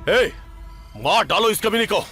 ए, मार डालो इस कमीने को।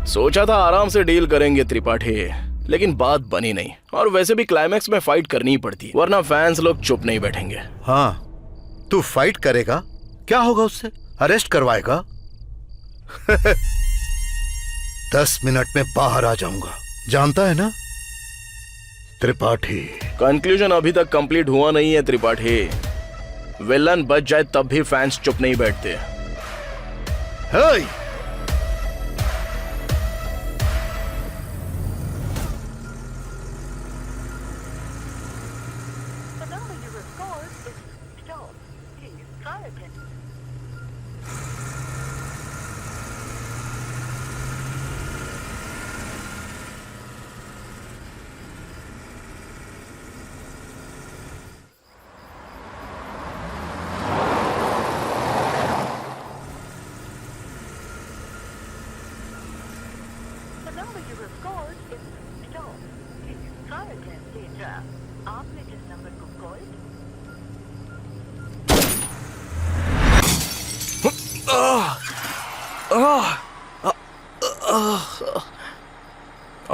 सोचा था आराम से डील करेंगे त्रिपाठी, लेकिन बात बनी नहीं। और वैसे भी क्लाइमैक्स में फाइट करनी ही पड़ती, वरना फैंस लोग चुप नहीं बैठेंगे। हाँ, तू फाइट करेगा, क्या होगा उससे? अरेस्ट करवाएगा? 10 मिनट में बाहर आ जाऊंगा, जानता है ना त्रिपाठी। कंक्लूजन अभी तक कंप्लीट हुआ नहीं है त्रिपाठी। विलन बच जाए तब भी फैंस चुप नहीं बैठते। हे!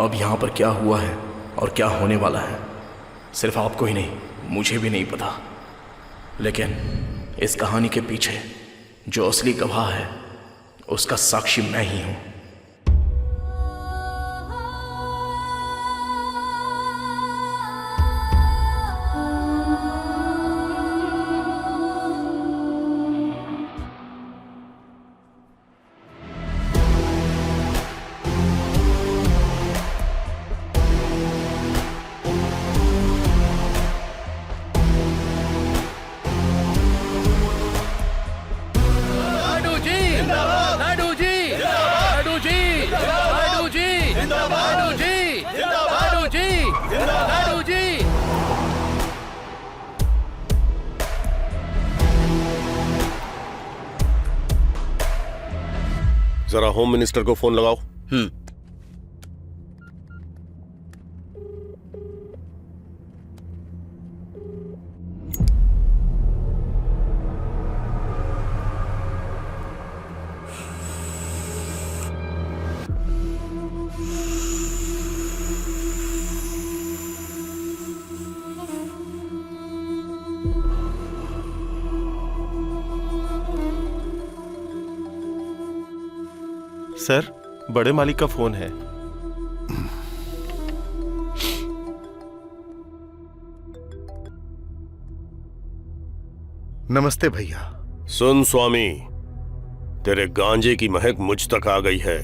अब यहाँ पर क्या हुआ है और क्या होने वाला है सिर्फ आपको ही नहीं, मुझे भी नहीं पता। लेकिन इस कहानी के पीछे जो असली गवाह है उसका साक्षी मैं ही हूं। जरा होम मिनिस्टर को फोन लगाओ। सर, बड़े मालिक का फोन है। नमस्ते भैया। सुन स्वामी, तेरे गांजे की महक मुझ तक आ गई है।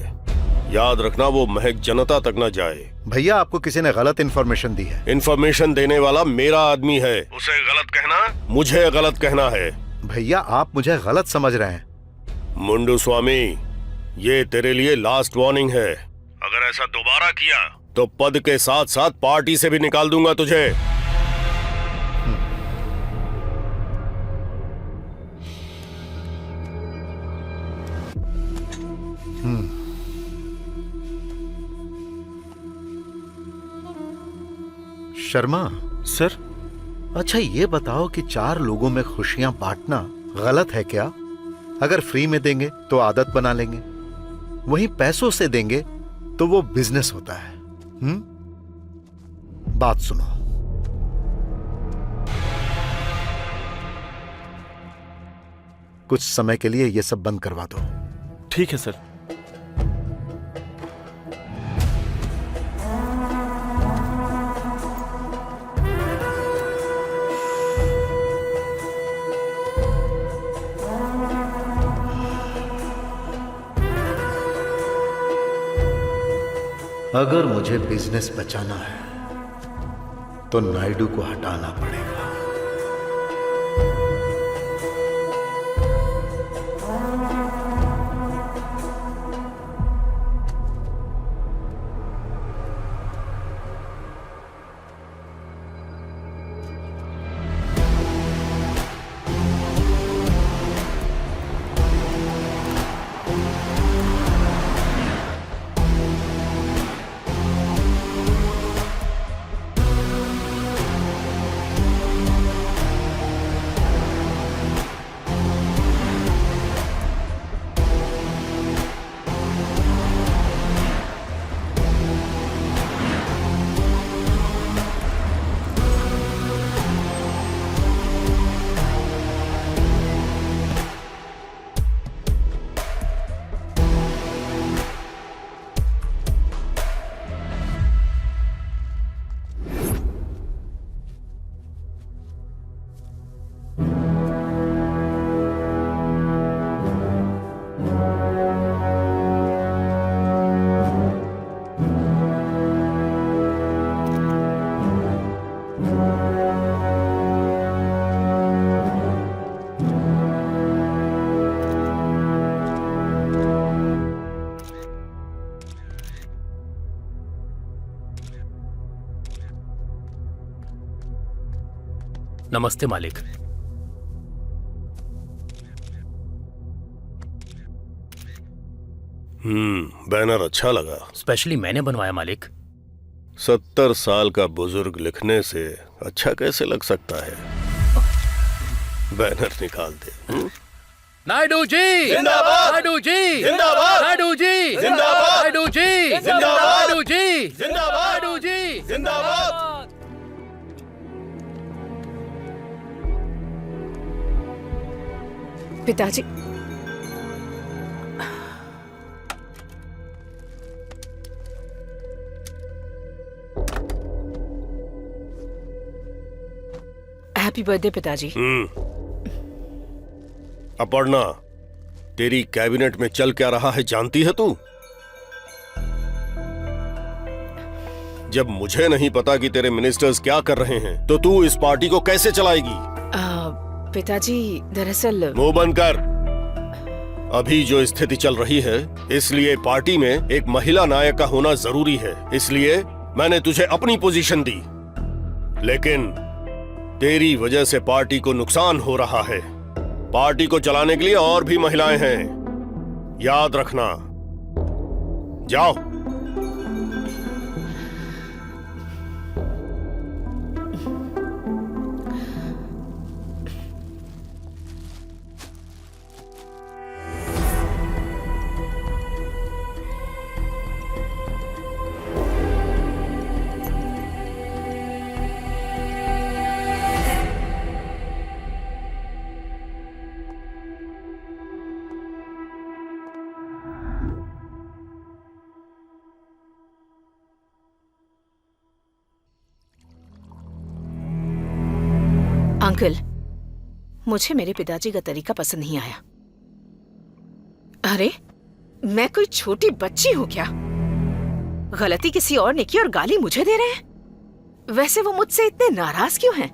याद रखना वो महक जनता तक न जाए। भैया आपको किसी ने गलत इन्फॉर्मेशन दी है। इन्फॉर्मेशन देने वाला मेरा आदमी है, उसे गलत कहना मुझे गलत कहना है। भैया आप मुझे गलत समझ रहे हैं। मुंडू स्वामी, ये तेरे लिए लास्ट वार्निंग है। अगर ऐसा दोबारा किया तो पद के साथ साथ पार्टी से भी निकाल दूंगा तुझे। शर्मा सर, अच्छा ये बताओ कि 4 लोगों में खुशियां बांटना गलत है क्या? अगर फ्री में देंगे तो आदत बना लेंगे, वहीं पैसों से देंगे तो वो बिजनेस होता है। बात सुनो, कुछ समय के लिए ये सब बंद करवा दो। ठीक है सर। अगर मुझे बिजनेस बचाना है तो नायडू को हटाना पड़ेगा। नमस्ते मालिक। बैनर अच्छा लगा। स्पेशली मैंने बनवाया मालिक। 70 साल का बुजुर्ग लिखने से अच्छा कैसे लग सकता है? बैनर निकाल दे। नायडू जी जिंदाबाद! नायडू जी जिंदाबाद! नायडू जी जिंदाबाद! नायडू जी जिंदाबाद! नायडू जी जिंदाबाद! नायडू जी जिंदाबाद! पिताजी, हैप्पी बर्थडे पिताजी। अपर्णा, तेरी कैबिनेट में चल क्या रहा है जानती है तू? जब मुझे नहीं पता कि तेरे मिनिस्टर्स क्या कर रहे हैं, तो तू इस पार्टी को कैसे चलाएगी? पिताजी, दरअसल मुंह बंद कर। अभी जो स्थिति चल रही है, इसलिए पार्टी में एक महिला नायक का होना जरूरी है। इसलिए मैंने तुझे अपनी पोजीशन दी, लेकिन तेरी वजह से पार्टी को नुकसान हो रहा है। पार्टी को चलाने के लिए और भी महिलाएं हैं, याद रखना। जाओ। अंकल, मुझे मेरे पिताजी का तरीका पसंद नहीं आया। अरे, मैं कोई छोटी बच्ची हूँ क्या? गलती किसी और ने की और गाली मुझे दे रहे हैं। वैसे वो मुझसे इतने नाराज क्यों हैं?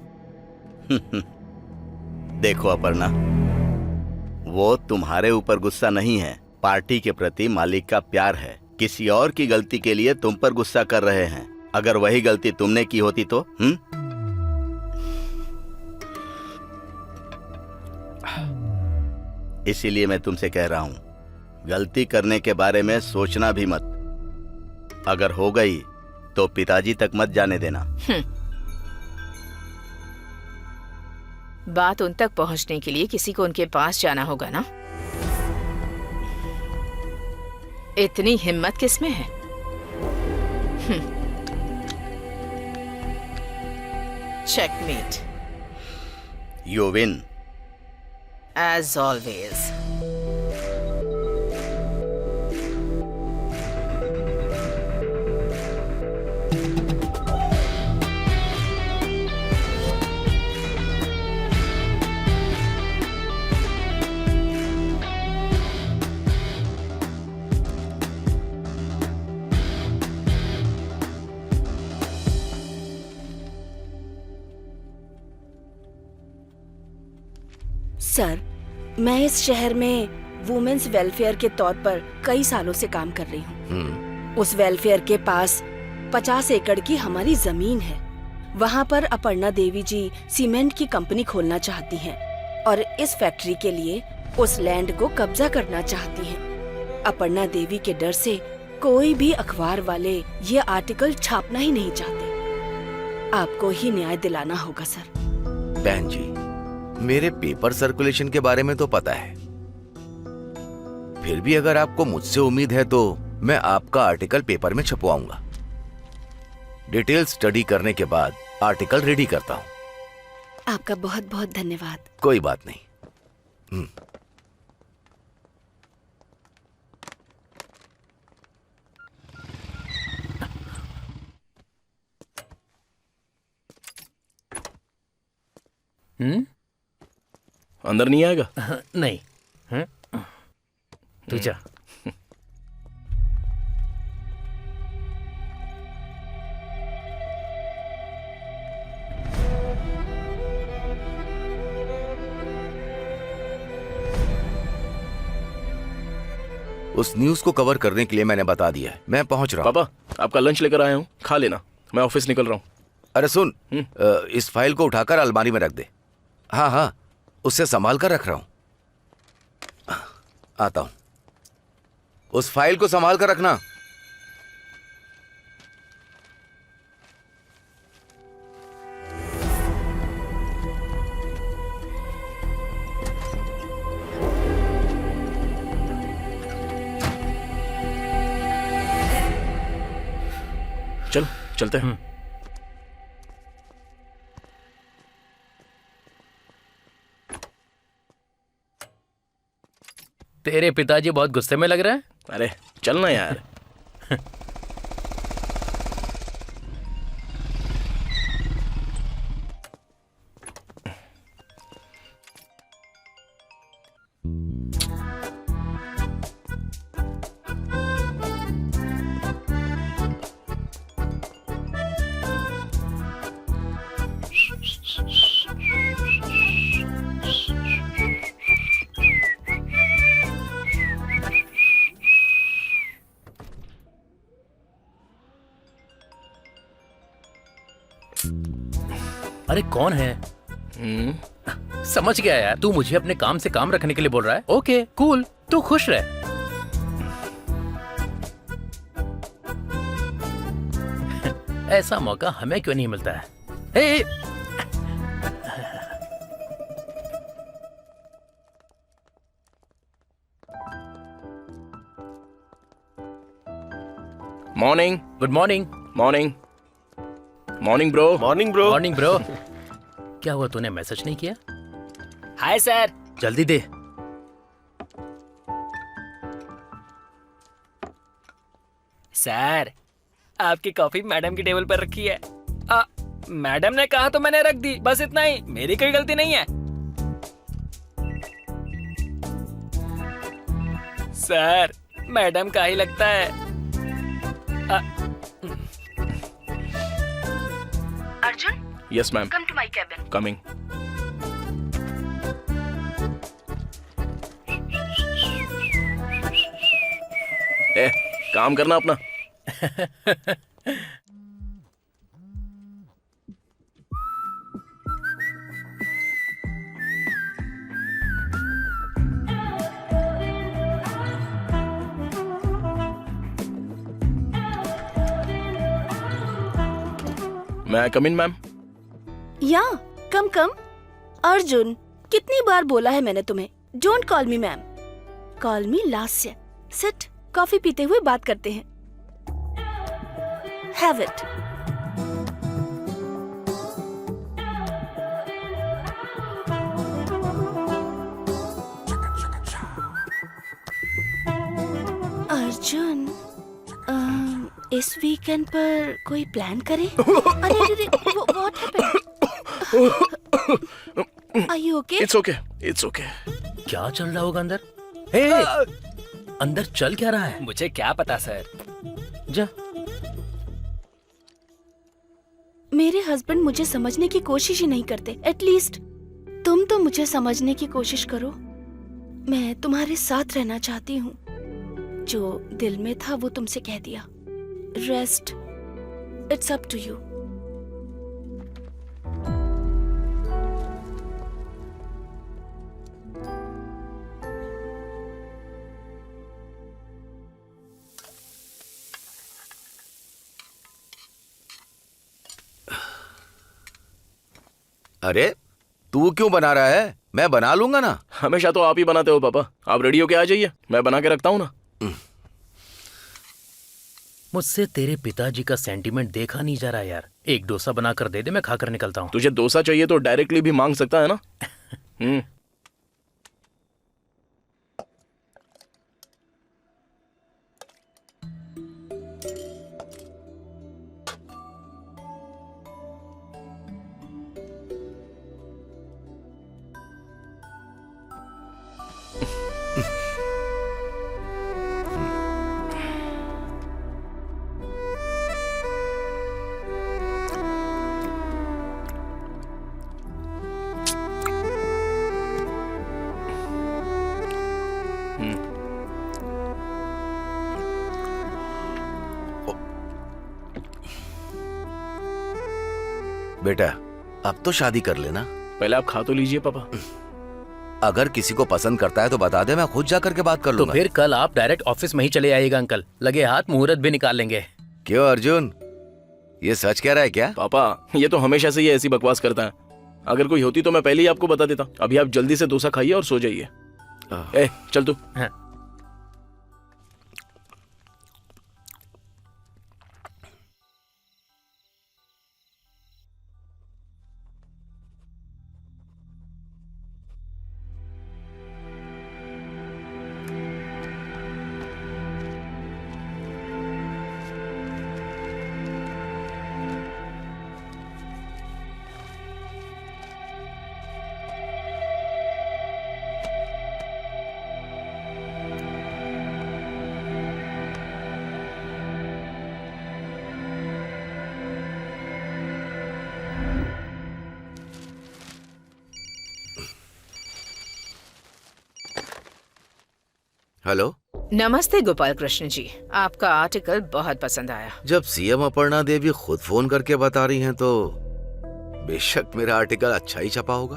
देखो अपर्णा, वो तुम्हारे ऊपर गुस्सा नहीं है, पार्टी के प्रति मालिक का प्यार है। किसी और की गलती के लिए तुम पर गुस्सा कर रहे हैं। अगर वही गलती तुमने की होती तो इसीलिए मैं तुमसे कह रहा हूं, गलती करने के बारे में सोचना भी मत। अगर हो गई तो पिताजी तक मत जाने देना। बात उन तक पहुंचने के लिए किसी को उनके पास जाना होगा ना? इतनी हिम्मत किसमें है? Checkmate. You win. As always. Sir, मैं इस शहर में वुमेन्स वेलफेयर के तौर पर कई सालों से काम कर रही हूँ। उस वेलफेयर के पास 50 एकड़ की हमारी जमीन है। वहाँ पर अपर्णा देवी जी सीमेंट की कंपनी खोलना चाहती हैं और इस फैक्ट्री के लिए उस लैंड को कब्जा करना चाहती हैं। अपर्णा देवी के डर से कोई भी अखबार वाले ये आर्टिकल छापना ही नहीं चाहते। आपको ही न्याय दिलाना होगा सर। बहन जी, मेरे पेपर सर्कुलेशन के बारे में तो पता है, फिर भी अगर आपको मुझसे उम्मीद है तो मैं आपका आर्टिकल पेपर में छपवाऊंगा। डिटेल स्टडी करने के बाद आर्टिकल रेडी करता हूं। आपका बहुत बहुत धन्यवाद। कोई बात नहीं। अंदर नहीं आएगा? नहीं। तू जा। उस न्यूज को कवर करने के लिए मैंने बता दिया है। मैं पहुंच रहा हूं। पापा, आपका लंच लेकर आया हूँ, खा लेना। मैं ऑफिस निकल रहा हूँ। अरे सुन, इस फाइल को उठाकर अलमारी में रख दे। हाँ हाँ, उससे संभाल कर रख रहा हूं। आता हूं। उस फाइल को संभाल कर रखना। चलते हैं। तेरे पिताजी बहुत गुस्से में लग रहे हैं। अरे चलना यार। अरे कौन है? समझ गया यार, तू मुझे अपने काम से काम रखने के लिए बोल रहा है। ओके कूल, तू खुश रह। ऐसा मौका हमें क्यों नहीं मिलता है? Hey, morning. Good morning. Morning. Morning bro. Morning bro. Morning bro. क्या हुआ, तूने मैसेज नहीं किया? Hi sir. जल्दी दे। सर आपकी कॉफी मैडम की टेबल पर रखी है। मैडम ने कहा तो मैंने रख दी, बस इतना ही, मेरी कोई गलती नहीं है। सर मैडम का ही लगता है। Arjun, yes ma'am. Come to my cabin. Coming. ए, काम करना अपना। मैं कम इन मैम। या कम कम। अर्जुन, कितनी बार बोला है मैंने तुम्हें, don't call me ma'am, call me Lasya. Sit, coffee पीते हुए बात करते हैं। Have it. अर्जुन, इस वीकेंड पर कोई प्लान करें? अरे अरे, what happened? Are you okay? It's okay, it's okay. क्या चल रहा होगा अंदर? हे, अंदर चल क्या रहा है? मुझे क्या पता सर। जा। मेरे हस्बैंड मुझे समझने की कोशिश ही नहीं करते। एटलीस्ट तुम तो मुझे समझने की कोशिश करो। मैं तुम्हारे साथ रहना चाहती हूँ। जो दिल में था वो तुमसे कह दिया। Rest, it's up to you. अरे तू क्यों बना रहा है? मैं बना लूंगा ना। हमेशा तो आप ही बनाते हो पापा। आप रेडी होके आ जाइए, मैं बना के रखता हूँ ना। मुझसे तेरे पिताजी का सेंटीमेंट देखा नहीं जा रहा यार। एक डोसा बनाकर दे दे, मैं खाकर निकलता हूँ। तुझे डोसा चाहिए तो डायरेक्टली भी मांग सकता है ना। बेटा अब तो शादी कर लेना। पहले आप खा तो लीजिए पापा। अगर किसी को पसंद करता है तो बता दे, मैं खुद जा करके बात कर तो लूंगा। फिर कल आप डायरेक्ट ऑफिस में ही चले आइएगा अंकल। लगे हाथ मुहूर्त भी निकाल लेंगे। क्यों अर्जुन, ये सच कह रहा है क्या? पापा ये तो हमेशा से ही ऐसी बकवास करता है। अगर कोई होती तो मैं पहले ही आपको बता देता। अभी आप जल्दी से डोसा खाइए और सो जाइए। ए चल तू। हाँ। हेलो। नमस्ते गोपाल कृष्ण जी, आपका आर्टिकल बहुत पसंद आया। जब सीएम अपर्णा देवी खुद फोन करके बता रही हैं तो बेशक मेरा आर्टिकल अच्छा ही छपा होगा।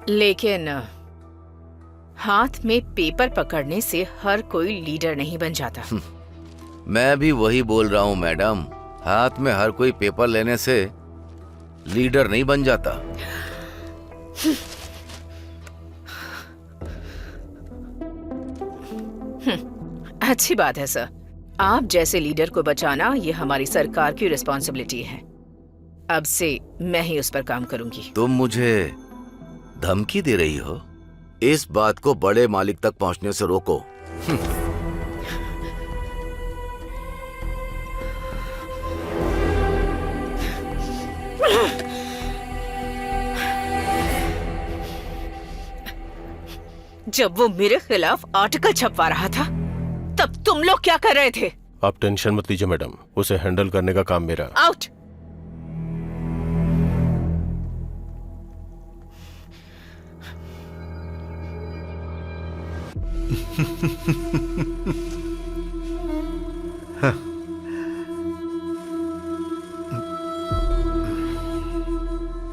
लेकिन हाथ में पेपर पकड़ने से हर कोई लीडर नहीं बन जाता। मैं भी वही बोल रहा हूँ मैडम, हाथ में हर कोई पेपर लेने से लीडर नहीं बन जाता। अच्छी बात है सर, आप जैसे लीडर को बचाना ये हमारी सरकार की रिस्पॉन्सिबिलिटी है। अब से मैं ही उस पर काम करूंगी। तुम मुझे धमकी दे रही हो? इस बात को बड़े मालिक तक पहुंचने से रोको। जब वो मेरे खिलाफ आर्टिकल छपवा रहा था तब तुम लोग क्या कर रहे थे? आप टेंशन मत लीजिए मैडम, उसे हैंडल करने का काम मेरा। आउट।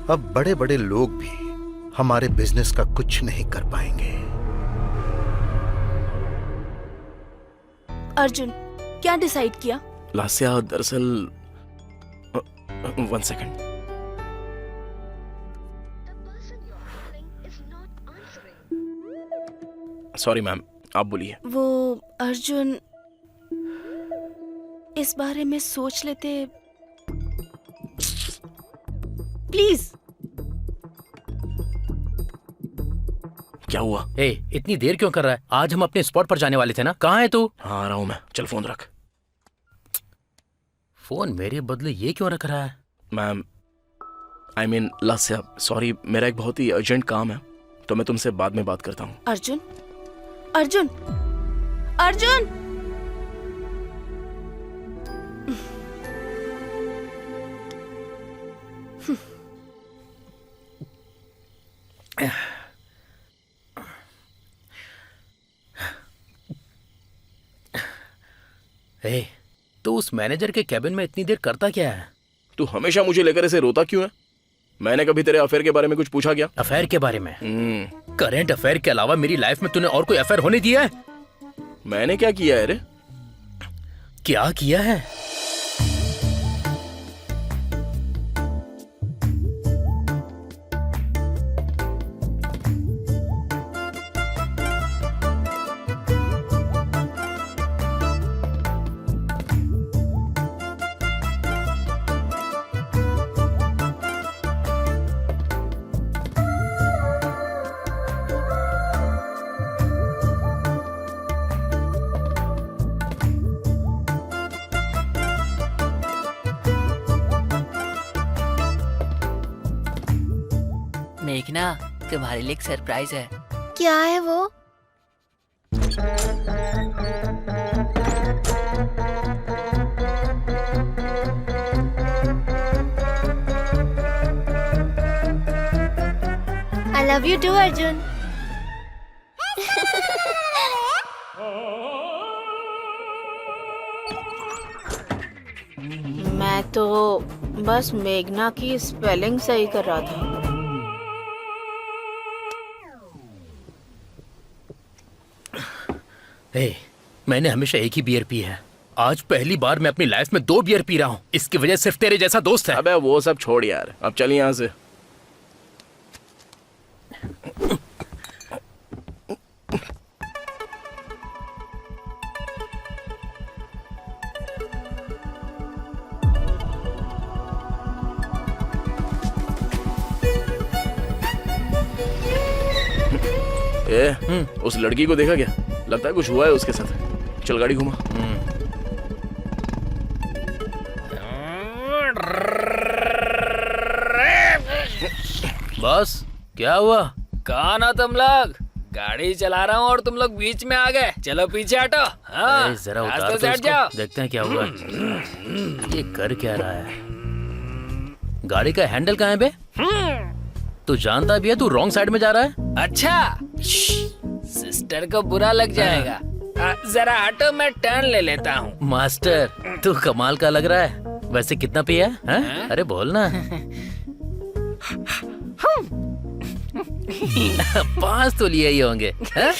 अब बड़े बड़े लोग भी हमारे बिजनेस का कुछ नहीं कर पाएंगे। अर्जुन, क्या डिसाइड किया? लास्या, दरअसल 1 सेकंड। सॉरी मैम, आप बोलिए। वो अर्जुन, इस बारे में सोच लेते प्लीज। क्या हुआ? इतनी देर क्यों कर रहा है? आज हम अपने स्पॉट पर जाने वाले थे ना, कहाँ है तू? हाँ, आ रहा हूँ मैं। चल फोन रख। फोन मेरे बदले ये क्यों रख रहा है? Ma'am, I mean Lasya, sorry, मेरा एक बहुत ही अर्जेंट काम है, तो मैं तुमसे बाद में बात करता हूँ। अर्जुन, अर्जुन, अर्जुन! तो उस मैनेजर के कैबिन में इतनी देर करता क्या है? तू हमेशा मुझे लेकर ऐसे रोता क्यों है? मैंने कभी तेरे अफेयर के बारे में कुछ पूछा क्या? अफेयर के बारे में? करंट अफेयर के अलावा मेरी लाइफ में तूने और कोई अफेयर होने दिया है? मैंने क्या किया है रे? क्या किया है? मेघना, तुम्हारे लिए एक सरप्राइज है। क्या है वो? I love you too, Arjun. मैं तो बस मेघना की स्पेलिंग सही कर रहा था। मैंने हमेशा एक ही बियर पी है। आज पहली बार मैं अपनी लाइफ में 2 बियर पी रहा हूँ। इसकी वजह सिर्फ तेरे जैसा दोस्त है। अबे वो सब छोड़ यार, अब चल यहाँ से। उस लड़की को देखा क्या? लगता है कुछ हुआ है उसके साथ। चल गाड़ी घुमा। बस क्या हुआ? कहाँ ना तुम लोग? गाड़ी चला रहा हूँ और तुम लोग बीच में आ गए। चलो पीछे हटो। हाँ, जरा उतार रास्ते तो से हट इसको, जाओ। देखते हैं क्या हुआ। ये कर क्या रहा है? गाड़ी का हैंडल कहाँ है बे? तू जानता भी है तू रॉन्ग साइड में जा रहा है। अच्छा, सिस्टर को बुरा लग जाएगा। जरा हटो, मैं टर्न ले लेता हूँ। मास्टर तू कमाल का लग रहा है। वैसे कितना पिया है? हाँ? अरे बोल ना। 5 तो लिए ही होंगे। हाँ?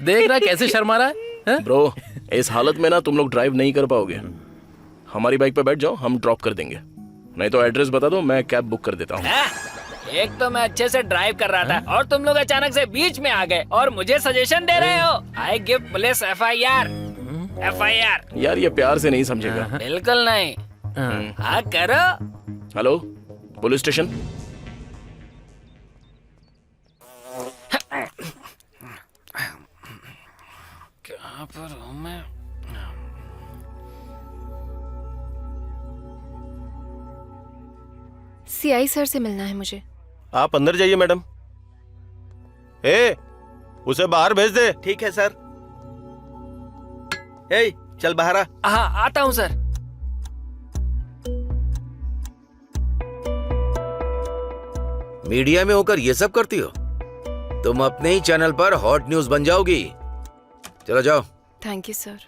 देख रहा कैसे शर्मा रहा है? हाँ? ब्रो, इस हालत में ना तुम लोग ड्राइव नहीं कर पाओगे। हमारी बाइक पे बैठ जाओ, हम ड्रॉप कर देंगे। नहीं तो एड्रेस बता दो, मैं कैब बुक कर देता हूँ। एक तो मैं अच्छे से ड्राइव कर रहा था और तुम लोग अचानक से बीच में आ गए और मुझे सजेशन दे रहे हो। I give police FIR। यार ये प्यार से नहीं समझेगा। बिल्कुल नहीं। हाँ करो। Hello, police station. कहाँ पर हूँ मैं? CI सर से मिलना है मुझे। आप अंदर जाइए मैडम। उसे बाहर भेज दे। ठीक है सर। ए, चल बाहर आ। हाँ आता हूँ सर। मीडिया में होकर ये सब करती हो? तुम अपने ही चैनल पर हॉट न्यूज बन जाओगी। चलो जाओ। Thank you sir.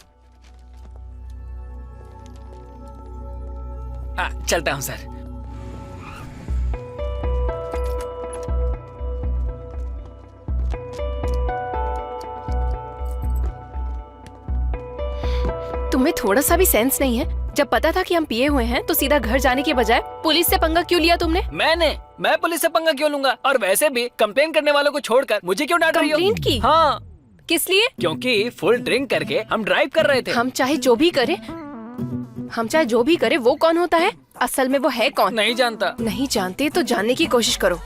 चलता हूँ सर। तुम्हें थोड़ा सा भी सेंस नहीं है? जब पता था कि हम पिए हुए हैं तो सीधा घर जाने के बजाय पुलिस से पंगा क्यों लिया तुमने? मैं पुलिस से पंगा क्यों लूंगा? और वैसे भी कंप्लेन करने वालों को छोड़कर मुझे क्यों डांट रही हो? कंप्लेंट की? हाँ। किस लिए? क्योंकि फुल ड्रिंक करके हम ड्राइव कर रहे थे। हम चाहे जो भी करे वो कौन होता है? असल में वो है कौन? नहीं जानता। नहीं जानते तो जानने की कोशिश करो।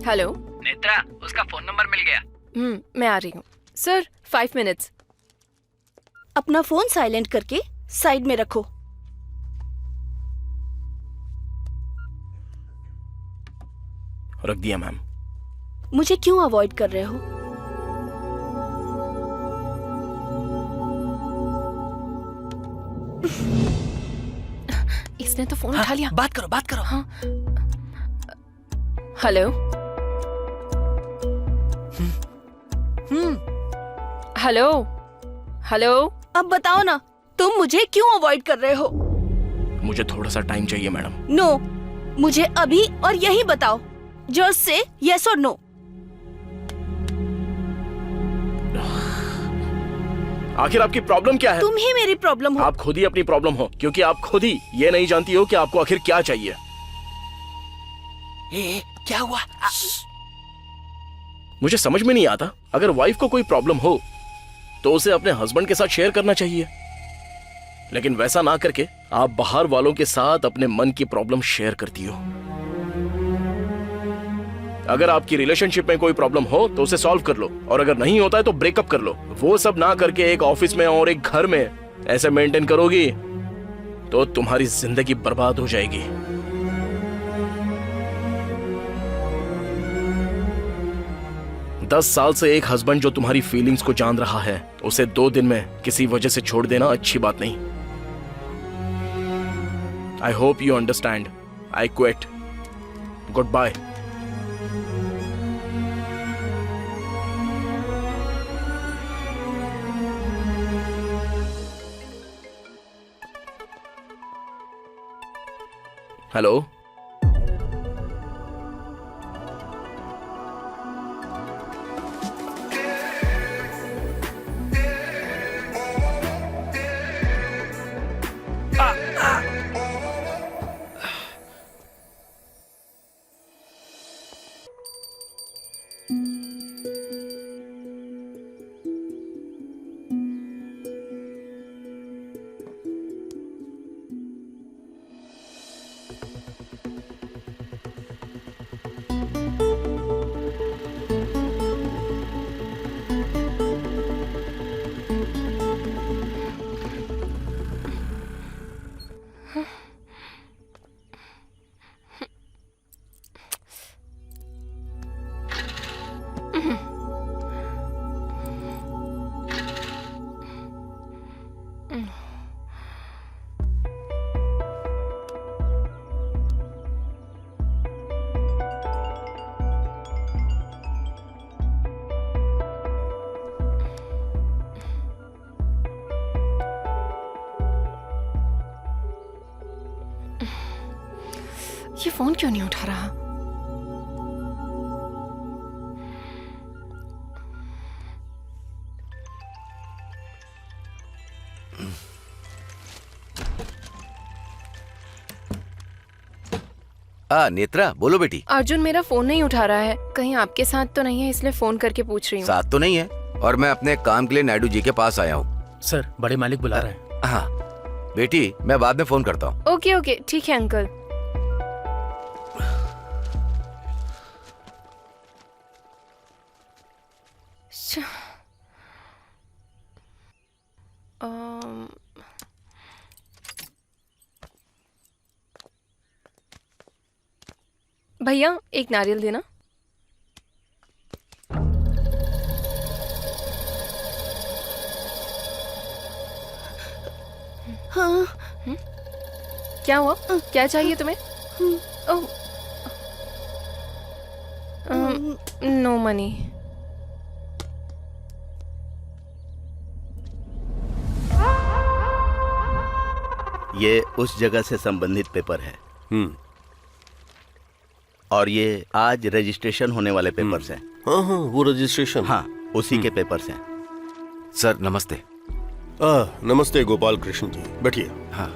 हेलो नेत्रा, उसका फोन नंबर मिल गया। मैं आ रही हूँ सर। 5 मिनट्स। अपना फोन साइलेंट करके साइड में रखो। रख दिया मैम। मुझे क्यों अवॉइड कर रहे हो? इसने तो फोन उठा लिया। बात करो। हाँ। हेलो। हेलो। अब बताओ ना, तुम मुझे क्यों अवॉइड कर रहे हो? मुझे थोड़ा सा टाइम चाहिए मैडम। नो, मुझे अभी और यही बताओ। जस्ट से यस और नो। आखिर आपकी प्रॉब्लम क्या है? तुम ही मेरी प्रॉब्लम हो। आप खुद ही अपनी प्रॉब्लम हो, क्योंकि आप खुद ही ये नहीं जानती हो कि आपको आखिर क्या चाहिए। क्या हुआ? मुझे समझ में नहीं आता, अगर वाइफ को कोई प्रॉब्लम हो तो उसे अपने हस्बैंड के साथ शेयर करना चाहिए, लेकिन वैसा ना करके आप बाहर वालों के साथ अपने मन की प्रॉब्लम शेयर करती हो। अगर आपकी रिलेशनशिप में कोई प्रॉब्लम हो तो उसे सॉल्व कर लो, और अगर नहीं होता है तो ब्रेकअप कर लो। वो सब ना करके एक ऑफिस में और एक घर में ऐसे मेंटेन करोगी तो तुम्हारी जिंदगी बर्बाद हो जाएगी। दस साल से एक हस्बैंड जो तुम्हारी फीलिंग्स को जान रहा है, उसे 2 दिन में किसी वजह से छोड़ देना अच्छी बात नहीं। I hope you understand. I quit. Goodbye. Hello. ये फोन क्यों नहीं उठा रहा? नेत्रा बोलो बेटी। अर्जुन मेरा फोन नहीं उठा रहा है, कहीं आपके साथ तो नहीं है, इसलिए फोन करके पूछ रही हूँ। साथ तो नहीं है, और मैं अपने काम के लिए नायडू जी के पास आया हूँ। सर, बड़े मालिक बुला रहे हैं। हाँ बेटी, मैं बाद में फोन करता हूँ। ओके ओके, ठीक है अंकल। भैया एक नारियल देना। हाँ। क्या हुआ? क्या चाहिए तुम्हें? ओह, नो मनी। ये उस जगह से संबंधित पेपर है। और ये आज रजिस्ट्रेशन होने वाले पेपर्स हैं। हाँ हाँ, वो रजिस्ट्रेशन। हाँ, उसी के पेपर्स हैं। सर नमस्ते। नमस्ते गोपाल कृष्ण जी, बैठिए। हाँ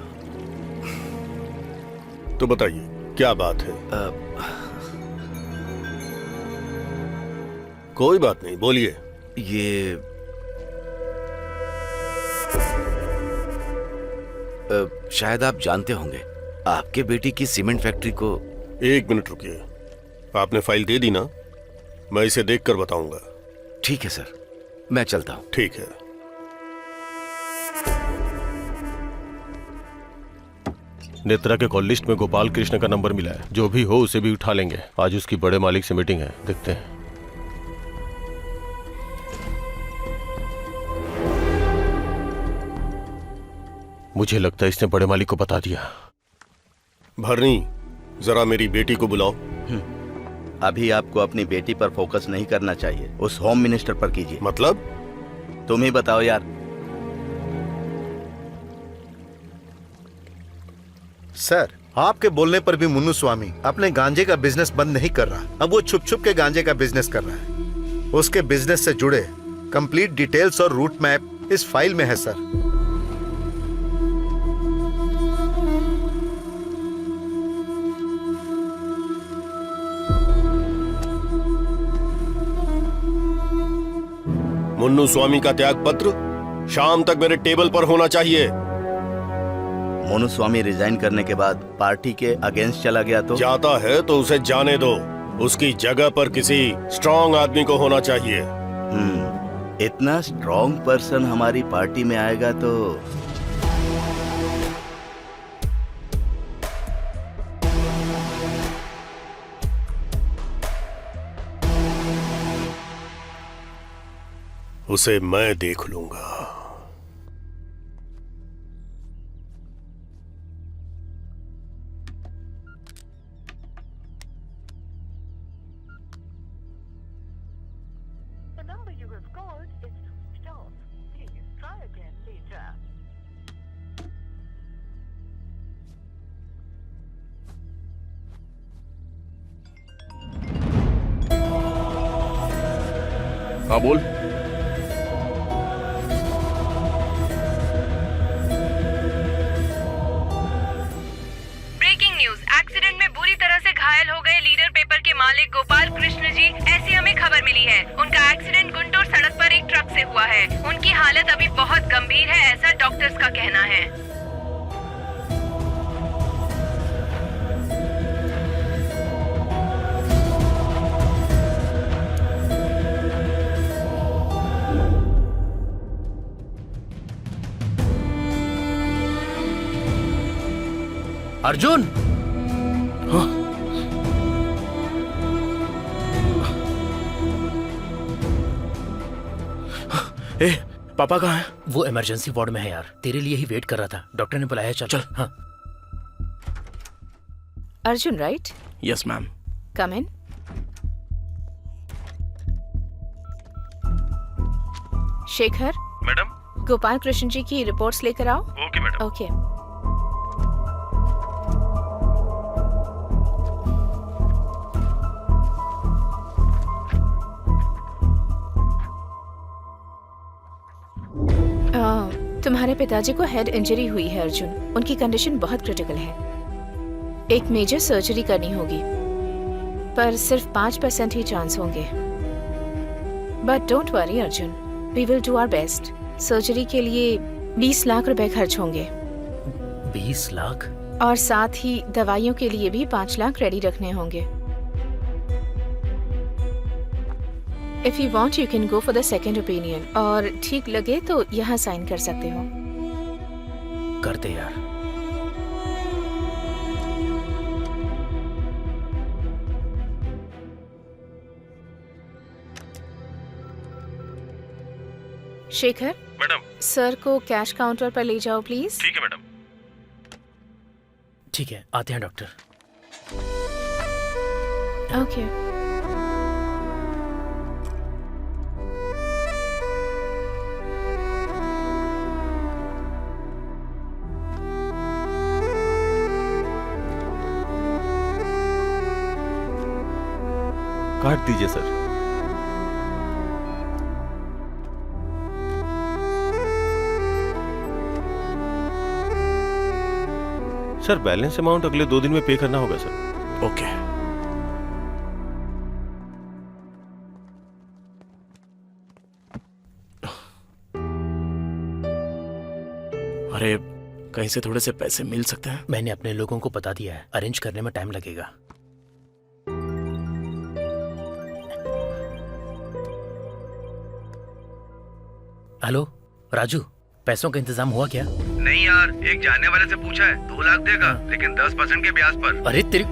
तो बताइए क्या बात है? कोई बात नहीं, बोलिए। ये शायद आप जानते होंगे, आपके बेटी की सीमेंट फैक्ट्री को। एक मिनट रुकिए, आपने फाइल दे दी ना? मैं इसे देखकर बताऊंगा। ठीक है सर, मैं चलता हूँ। ठीक है। नेत्रा के कॉल लिस्ट में गोपाल कृष्ण का नंबर मिला है। जो भी हो उसे भी उठा लेंगे। आज उसकी बड़े मालिक से मीटिंग है, देखते हैं। मुझे लगता है इसने बड़े मालिक को बता दिया। भरनी, जरा मेरी बेटी को बुलाओ। अभी आपको अपनी बेटी पर फोकस नहीं करना चाहिए, उस होम मिनिस्टर पर कीजिए। मतलब? तुम ही बताओ यार। सर, आपके बोलने पर भी मुन्नू स्वामी अपने गांजे का बिजनेस बंद नहीं कर रहा। अब वो छुप छुप के गांजे का बिजनेस कर रहा है। उसके बिजनेस से जुड़े कंप्लीट डिटेल्स और रूट मैप इस फाइल में है सर। मुन्नू स्वामी का त्याग पत्र शाम तक मेरे टेबल पर होना चाहिए। मोनू स्वामी रिजाइन करने के बाद पार्टी के अगेंस्ट चला गया तो? जाता है तो उसे जाने दो। उसकी जगह पर किसी स्ट्रांग आदमी को होना चाहिए। इतना स्ट्रांग पर्सन हमारी पार्टी में आएगा तो उसे मैं देख लूंगा। हाँ बोल। ब्रेकिंग न्यूज, एक्सीडेंट में बुरी तरह से घायल हो गए लीडर पेपर के मालिक गोपाल कृष्ण जी, ऐसी हमें खबर मिली है। उनका एक्सीडेंट गुंटूर सड़क पर एक ट्रक से हुआ है। उनकी हालत अभी बहुत गंभीर है, ऐसा डॉक्टर्स का कहना है। अर्जुन! ए, पापा कहाँ हैं? वो इमरजेंसी वार्ड में है यार, तेरे लिए ही वेट कर रहा था। डॉक्टर ने बुलाया। चल। हाँ। Arjun right? Yes ma'am. Come in. Shekhar, madam. Gopal Krishna ji की रिपोर्ट्स लेकर आओ। Okay madam. ओके। तुम्हारे पिताजी को हेड इंजरी हुई है अर्जुन। उनकी कंडीशन बहुत क्रिटिकल है। एक मेजर सर्जरी करनी होगी, पर सिर्फ 5% ही चांस होंगे। But don't worry Arjun, we will do our best. Surgery के लिए 20 लाख रुपए खर्च होंगे। 20 लाख? और साथ ही दवाइयों के लिए भी 5 लाख रेडी रखने होंगे। If you want, you can go for the second opinion. और ठीक लगे तो यहाँ साइन कर सकते हो। कर दे यार। शेखर, मैडम। सर को कैश काउंटर पर ले जाओ प्लीज। ठीक है मैडम। ठीक है, आते हैं डॉक्टर। ओके। काट दीजिए सर। सर बैलेंस अमाउंट अगले 2 दिन में पे करना होगा सर। ओके। अरे कहीं से थोड़े से पैसे मिल सकते हैं? मैंने अपने लोगों को बता दिया है, अरेंज करने में टाइम लगेगा। हेलो राजू, पैसों का इंतजाम हुआ क्या? नहीं यार, एक जानने वाले से पूछा है, 2 लाख देगा, लेकिन 10% के ब्याज पर। अरे तेरी,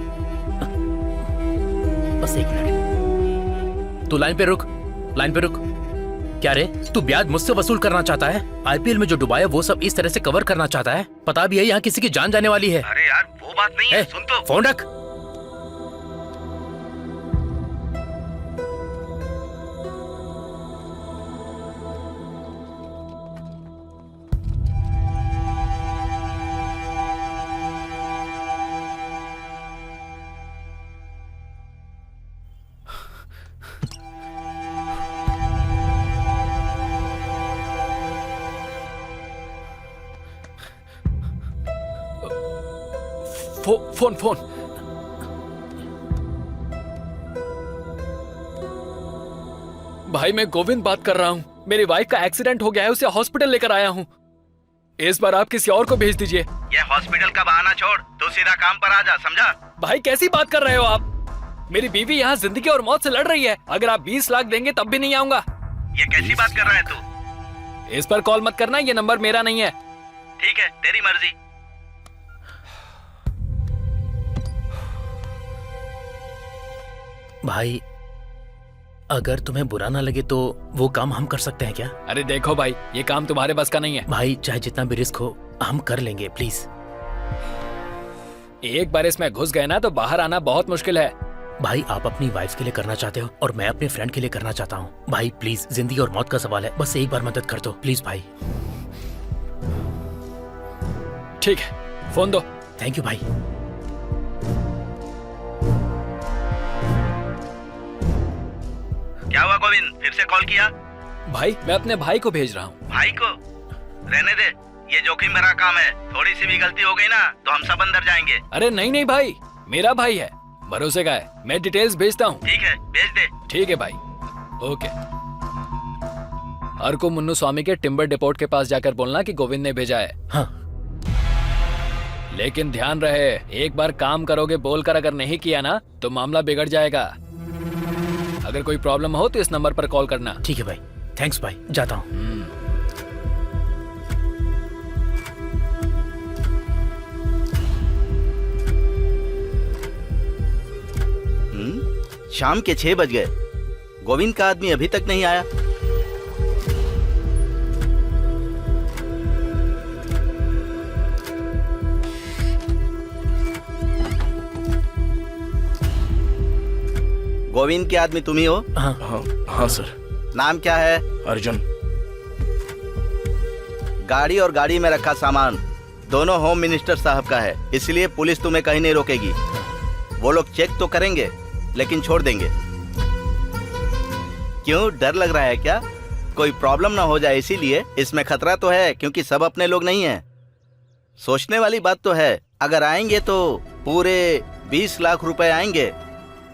बस 1 मिनट, तू लाइन पे रुक, लाइन पे रुक। क्या रे, तू ब्याज मुझसे वसूल करना चाहता है? आईपीएल में जो डुबाया वो सब इस तरह से कवर करना चाहता है? पता भी है यहाँ किसी की जान जाने वाली है। अरे यार वो बात नहीं है, सुन तो। फोन रख। फोन। भाई मैं गोविंद बात कर रहा हूँ। मेरी वाइफ का एक्सीडेंट हो गया है, उसे हॉस्पिटल लेकर आया हूँ। इस बार आप किसी और को भेज दीजिए। ये हॉस्पिटल का बहाना छोड़, तो सीधा काम पर आ जा, समझा? भाई कैसी बात कर रहे हो आप? मेरी बीवी यहाँ जिंदगी और मौत से लड़ रही है। अगर आप 20 लाख देंगे तब भी नहीं आऊंगा। ये कैसी बात कर रहा है तू? इस पर कॉल मत करना, ये नंबर मेरा नहीं है। ठीक है, तेरी मर्जी। भाई अगर तुम्हें बुरा ना लगे तो वो काम हम कर सकते हैं क्या? अरे देखो भाई, ये काम तुम्हारे बस का नहीं है। भाई चाहे जितना भी रिस्क हो हम कर लेंगे, प्लीज। एक बार इसमें घुस गए ना तो बाहर आना बहुत मुश्किल है। भाई आप अपनी वाइफ के लिए करना चाहते हो और मैं अपने फ्रेंड के लिए करना चाहता हूँ। भाई प्लीज, जिंदगी और मौत का सवाल है, बस एक बार मदद कर दो प्लीज भाई। ठीक है, फोन दो। थैंक यू भाई। क्या हुआ गोविंद, फिर से कॉल किया? भाई मैं अपने भाई को भेज रहा हूँ। भाई को? रहने दे, ये जोखिम भरा काम है। थोड़ी सी भी गलती हो गई ना तो हम सब अंदर जाएंगे। अरे नहीं भाई, मेरा भाई है, भरोसे का है। मैं डिटेल्स भेजता हूँ। ठीक है, भेज दे। ठीक है भाई, ओके। अर्को मुन्नू स्वामी के टिम्बर डिपोट के पास जाकर बोलना कि गोविंद ने भेजा है। हाँ। लेकिन ध्यान रहे, एक बार काम करोगे बोलकर अगर नहीं किया ना तो मामला बिगड़ जाएगा। अगर कोई प्रॉब्लम हो तो इस नंबर पर कॉल करना। ठीक है भाई, थैंक्स भाई, जाता हूँ। शाम के 6 बज गए, गोविंद का आदमी अभी तक नहीं आया। गोविंद के आदमी तुम ही हो? हाँ सर। नाम क्या है? अर्जुन। गाड़ी और गाड़ी में रखा सामान दोनों होम मिनिस्टर साहब का है, इसलिए पुलिस तुम्हें कहीं नहीं रोकेगी। वो लोग चेक तो करेंगे लेकिन छोड़ देंगे। क्यों, डर लग रहा है क्या? कोई प्रॉब्लम ना हो जाए इसीलिए। इसमें खतरा तो है क्योंकि सब अपने लोग नहीं हैं। सोचने वाली बात तो है। अगर आएंगे तो पूरे 20 लाख रुपए आएंगे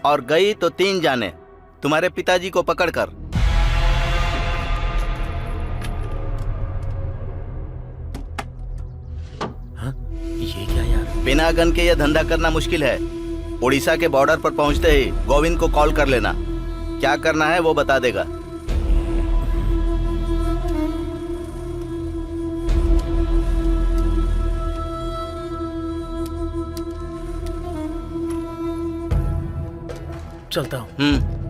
और गई तो 3 जाने, तुम्हारे पिताजी को पकड़कर। ये क्या यार? बिना गन के यह धंधा करना मुश्किल है। उड़ीसा के बॉर्डर पर पहुंचते ही गोविंद को कॉल कर लेना। क्या करना है वो बता देगा। चलता हूँ।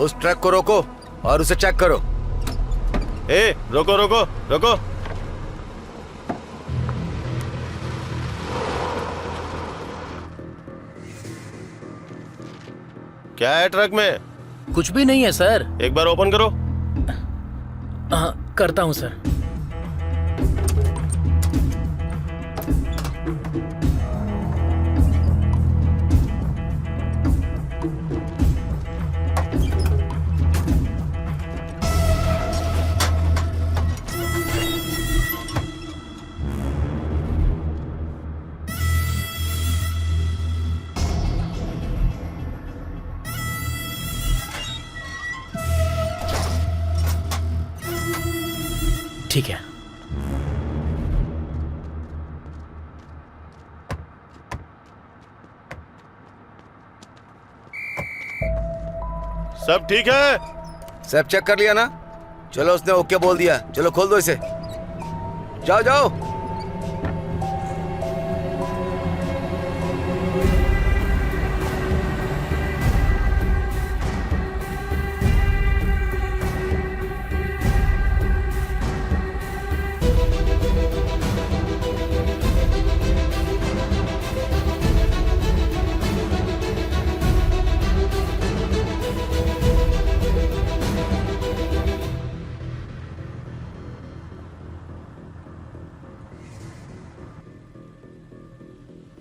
उस ट्रक को रोको और उसे चेक करो। रोको रोको रोको। क्या है ट्रक में? कुछ भी नहीं है सर। एक बार ओपन करो। हाँ, करता हूँ सर। ठीक है। सब ठीक है? सब चेक कर लिया ना? चलो उसने ओके बोल दिया। चलो खोल दो इसे। जाओ जाओ।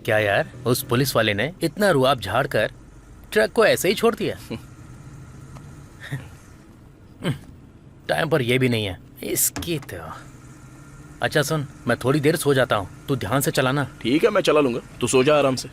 क्या यार, उस पुलिस वाले ने इतना रुआब झाड़कर ट्रक को ऐसे ही छोड़ दिया? टाइम पर ये भी नहीं है इसकी तो। अच्छा सुन, मैं थोड़ी देर सो जाता हूँ, तू ध्यान से चलाना। ठीक है, मैं चला लूंगा, तू सो जा आराम से।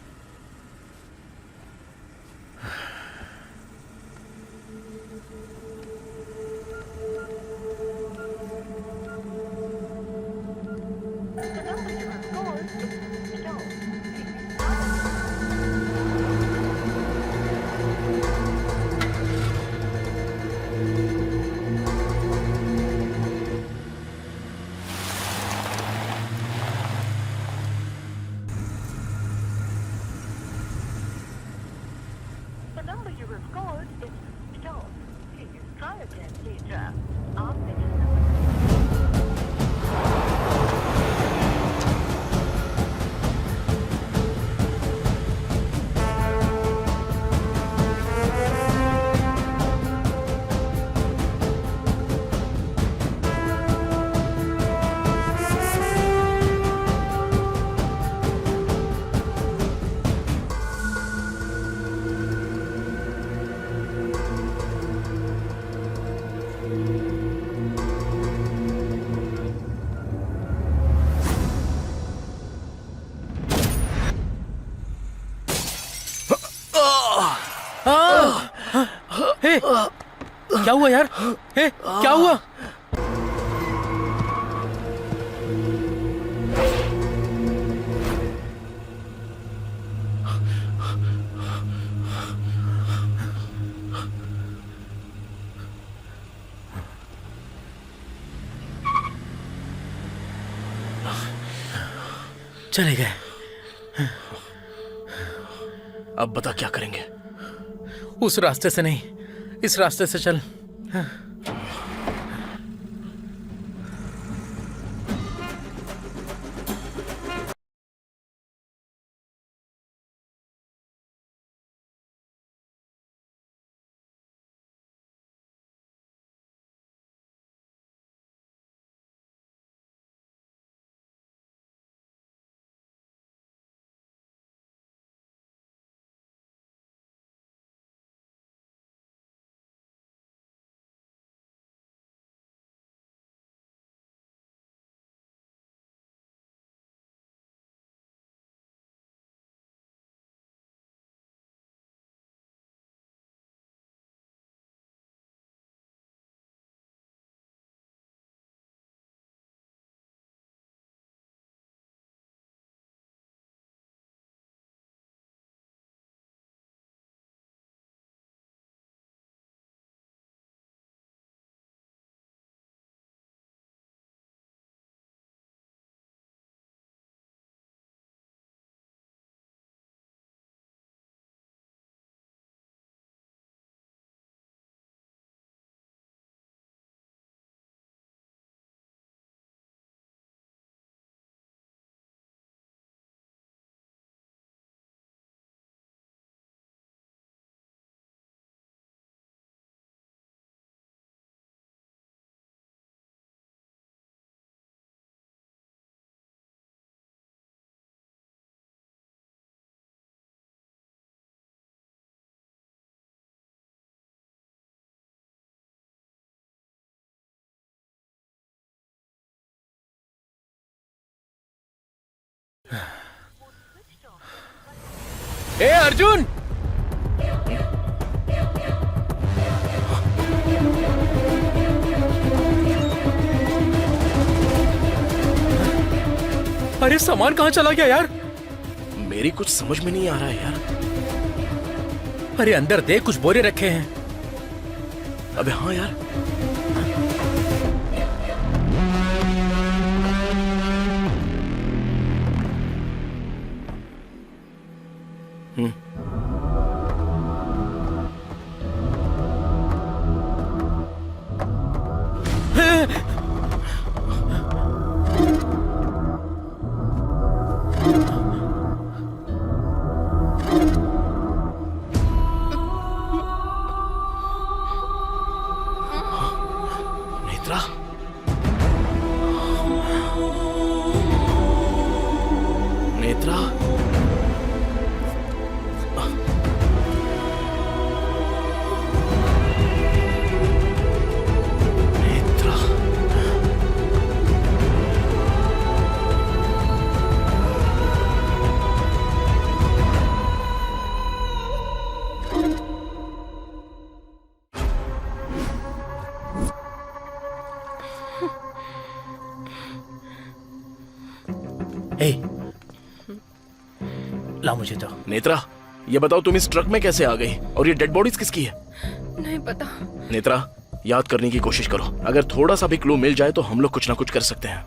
क्या हुआ यार? क्या हुआ? चले गए। अब बता क्या करेंगे? उस रास्ते से नहीं, इस रास्ते से चल। ए अर्जुन, अरे सामान कहाँ चला गया यार? मेरी कुछ समझ में नहीं आ रहा है यार। अरे अंदर देख, कुछ बोरे रखे हैं। अबे हाँ यार, नेत्रा, नेत्रा, नेत्रा, ए, ला मुझे तो। नेत्रा, ये बताओ तुम इस ट्रक में कैसे आ गई और ये डेड बॉडीज किसकी है? नहीं पता। नेत्रा, याद करने की कोशिश करो। अगर थोड़ा सा भी क्लू मिल जाए तो हम लोग कुछ ना कुछ कर सकते हैं।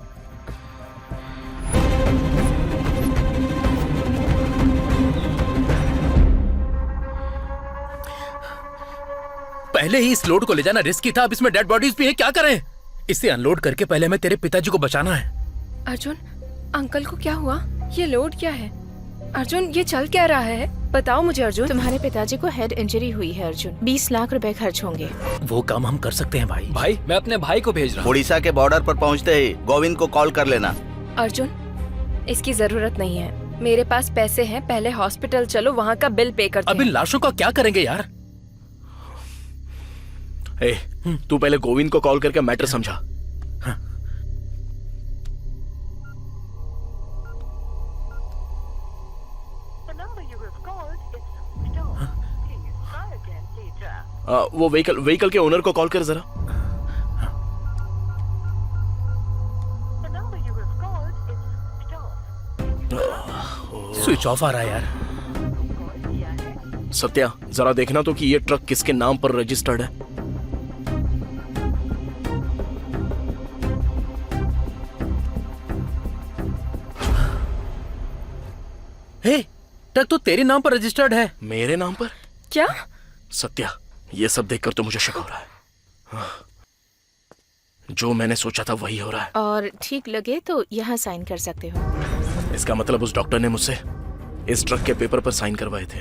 पहले ही इस लोड को ले जाना रिस्की था, अब इसमें डेड बॉडीज भी है, क्या करें? इसे अनलोड करके पहले हमें तेरे पिताजी को बचाना है। अर्जुन, अंकल को क्या हुआ? ये लोड क्या है? अर्जुन, ये चल क्या रहा है? बताओ मुझे अर्जुन। तुम्हारे पिताजी को हेड इंजरी हुई है अर्जुन, 20 लाख रुपए खर्च होंगे। वो काम हम कर सकते हैं भाई। भाई मैं अपने भाई को भेज रहा हूँ। उड़ीसा के बॉर्डर पर पहुंचते ही गोविंद को कॉल कर लेना। अर्जुन, इसकी जरूरत नहीं है, मेरे पास पैसे हैं। पहले हॉस्पिटल चलो, वहाँ का बिल पे करते अब इन हैं। लाशों का क्या करेंगे यार? ए, तू पहले गोविंद को कॉल करके मैटर समझा। वो व्हीकल के ओनर को कॉल कर जरा। स्विच ऑफ आ रहा है यार। सत्या, जरा देखना तो कि ये ट्रक किसके नाम पर रजिस्टर्ड है। हे, ट्रक तो तेरे नाम पर रजिस्टर्ड है। मेरे नाम पर? क्या? सत्या, ये सब देखकर तो मुझे शक हो रहा है। जो मैंने सोचा था वही हो रहा है। और ठीक लगे तो यहाँ साइन कर सकते हो। इसका मतलब उस डॉक्टर ने मुझसे इस ट्रक के पेपर पर साइन करवाए थे।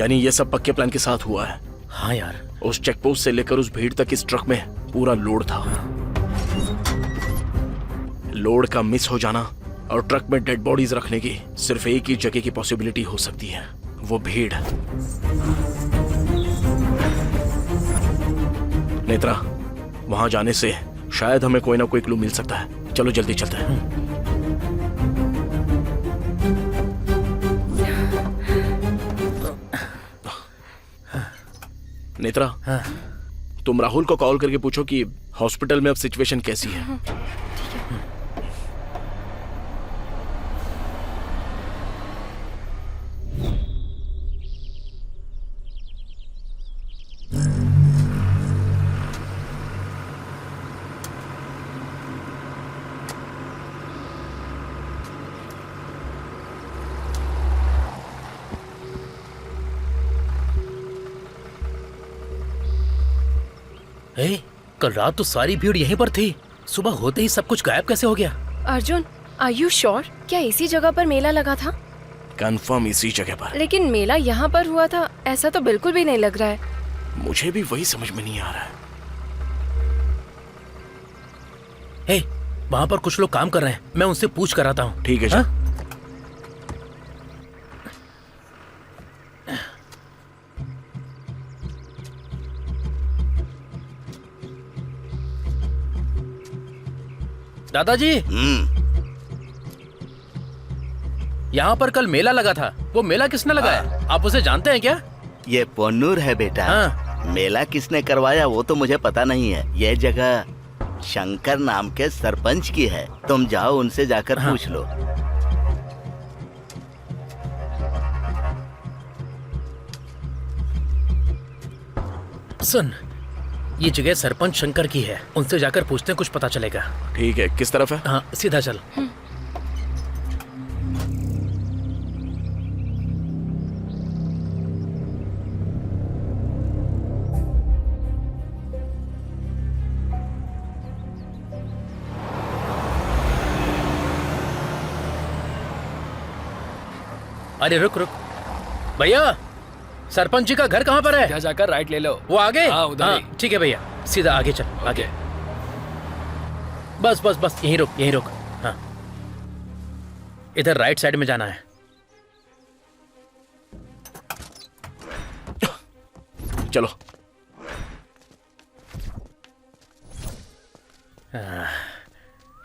यानी ये सब पक्के प्लान के साथ हुआ है। हाँ यार, उस चेक पोस्ट से लेकर उस भीड़ तक इस ट्रक में पूरा लोड था। लोड का मिस हो जाना और ट्रक में डेड बॉडीज रखने की सिर्फ एक ही जगह की पॉसिबिलिटी हो सकती है, वो भीड़। नेत्रा, वहां जाने से शायद हमें कोई ना कोई क्लू मिल सकता है। चलो जल्दी चलते हैं। नेत्रा, तुम राहुल को कॉल करके पूछो कि हॉस्पिटल में अब सिचुएशन कैसी है। ए, कल रात तो सारी भीड़ यहीं पर थी, सुबह होते ही सब कुछ गायब कैसे हो गया? Arjun, are you sure? क्या इसी जगह पर मेला लगा था? कंफर्म इसी जगह पर। लेकिन मेला यहाँ पर हुआ था, ऐसा तो बिल्कुल भी नहीं लग रहा है। मुझे भी वही समझ में नहीं आ रहा है। हे, वहाँ पर कुछ लोग काम कर रहे हैं, मैं उनसे पूछ कर आता हूँ। ठीक है जा। दादाजी, यहाँ पर कल मेला लगा था, वो मेला किसने लगाया? आप उसे जानते हैं क्या? ये पोन्नूर है बेटा। हाँ। मेला किसने करवाया वो तो मुझे पता नहीं है। ये जगह शंकर नाम के सरपंच की है। तुम जाओ उनसे जाकर पूछ लो। सुन, ये जगह सरपंच शंकर की है, उनसे जाकर पूछते हैं, कुछ पता चलेगा। ठीक है, किस तरफ है? हाँ, सीधा चल। अरे रुक रुक भैया, सरपंच जी का घर कहाँ पर है? क्या जाकर राइट ले लो। वो आगे? हाँ, उधर ही। ठीक है भैया, सीधा आगे चल। आगे बस बस बस, यहीं रुक, यहीं रुक। हाँ, इधर राइट साइड में जाना है। चलो।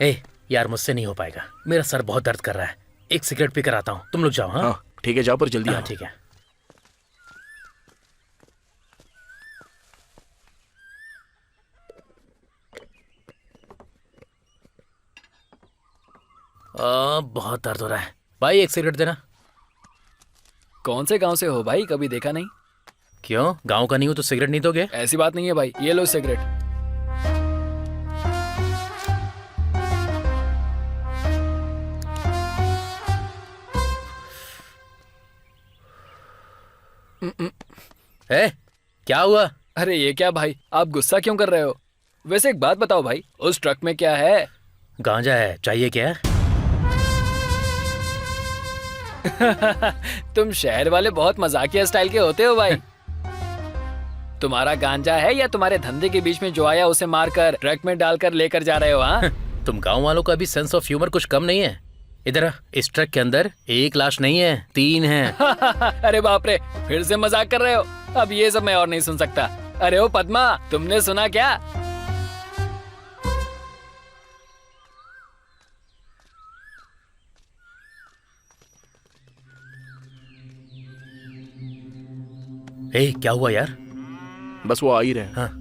ए यार, मुझसे नहीं हो पाएगा, मेरा सर बहुत दर्द कर रहा है। एक सिगरेट पीकर आता हूँ, तुम लोग जाओ। हाँ ठीक है, जाओ पर जल्दी। हाँ ठीक है। बहुत दर्द हो रहा है भाई, एक सिगरेट देना। कौन से गांव से हो भाई? कभी देखा नहीं। क्यों, गांव का नहीं हो तो सिगरेट नहीं दोगे? ऐसी बात नहीं है भाई, ये लो सिगरेट। क्या हुआ? अरे ये क्या भाई, आप गुस्सा क्यों कर रहे हो? वैसे एक बात बताओ भाई, उस ट्रक में क्या है? गांजा है, चाहिए क्या? तुम शहर वाले बहुत मजाकिया स्टाइल के होते हो भाई। तुम्हारा गांजा है या तुम्हारे धंधे के बीच में जो आया उसे मारकर ट्रक में डालकर लेकर जा रहे हो? हाँ तुम गांव वालों का भी सेंस ऑफ ह्यूमर कुछ कम नहीं है। इधर, इस ट्रक के अंदर एक लाश नहीं है, 3 है। अरे बाप रे, फिर से मजाक कर रहे हो? अब ये सब मैं और नहीं सुन सकता। अरे ओ पद्मा, तुमने सुना क्या? क्या हुआ यार? बस वो आ ही रहे हैं। हाँ।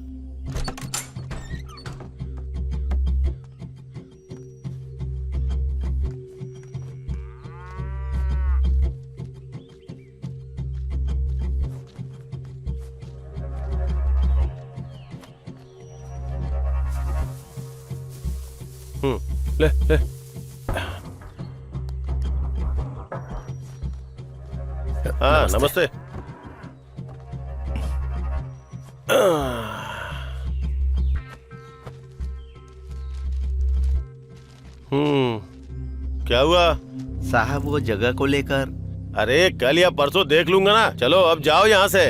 ले ले। हाँ नमस्ते। क्या हुआ साहब? वो जगह को लेकर। अरे कल या परसों देख लूंगा ना। चलो अब जाओ यहाँ से।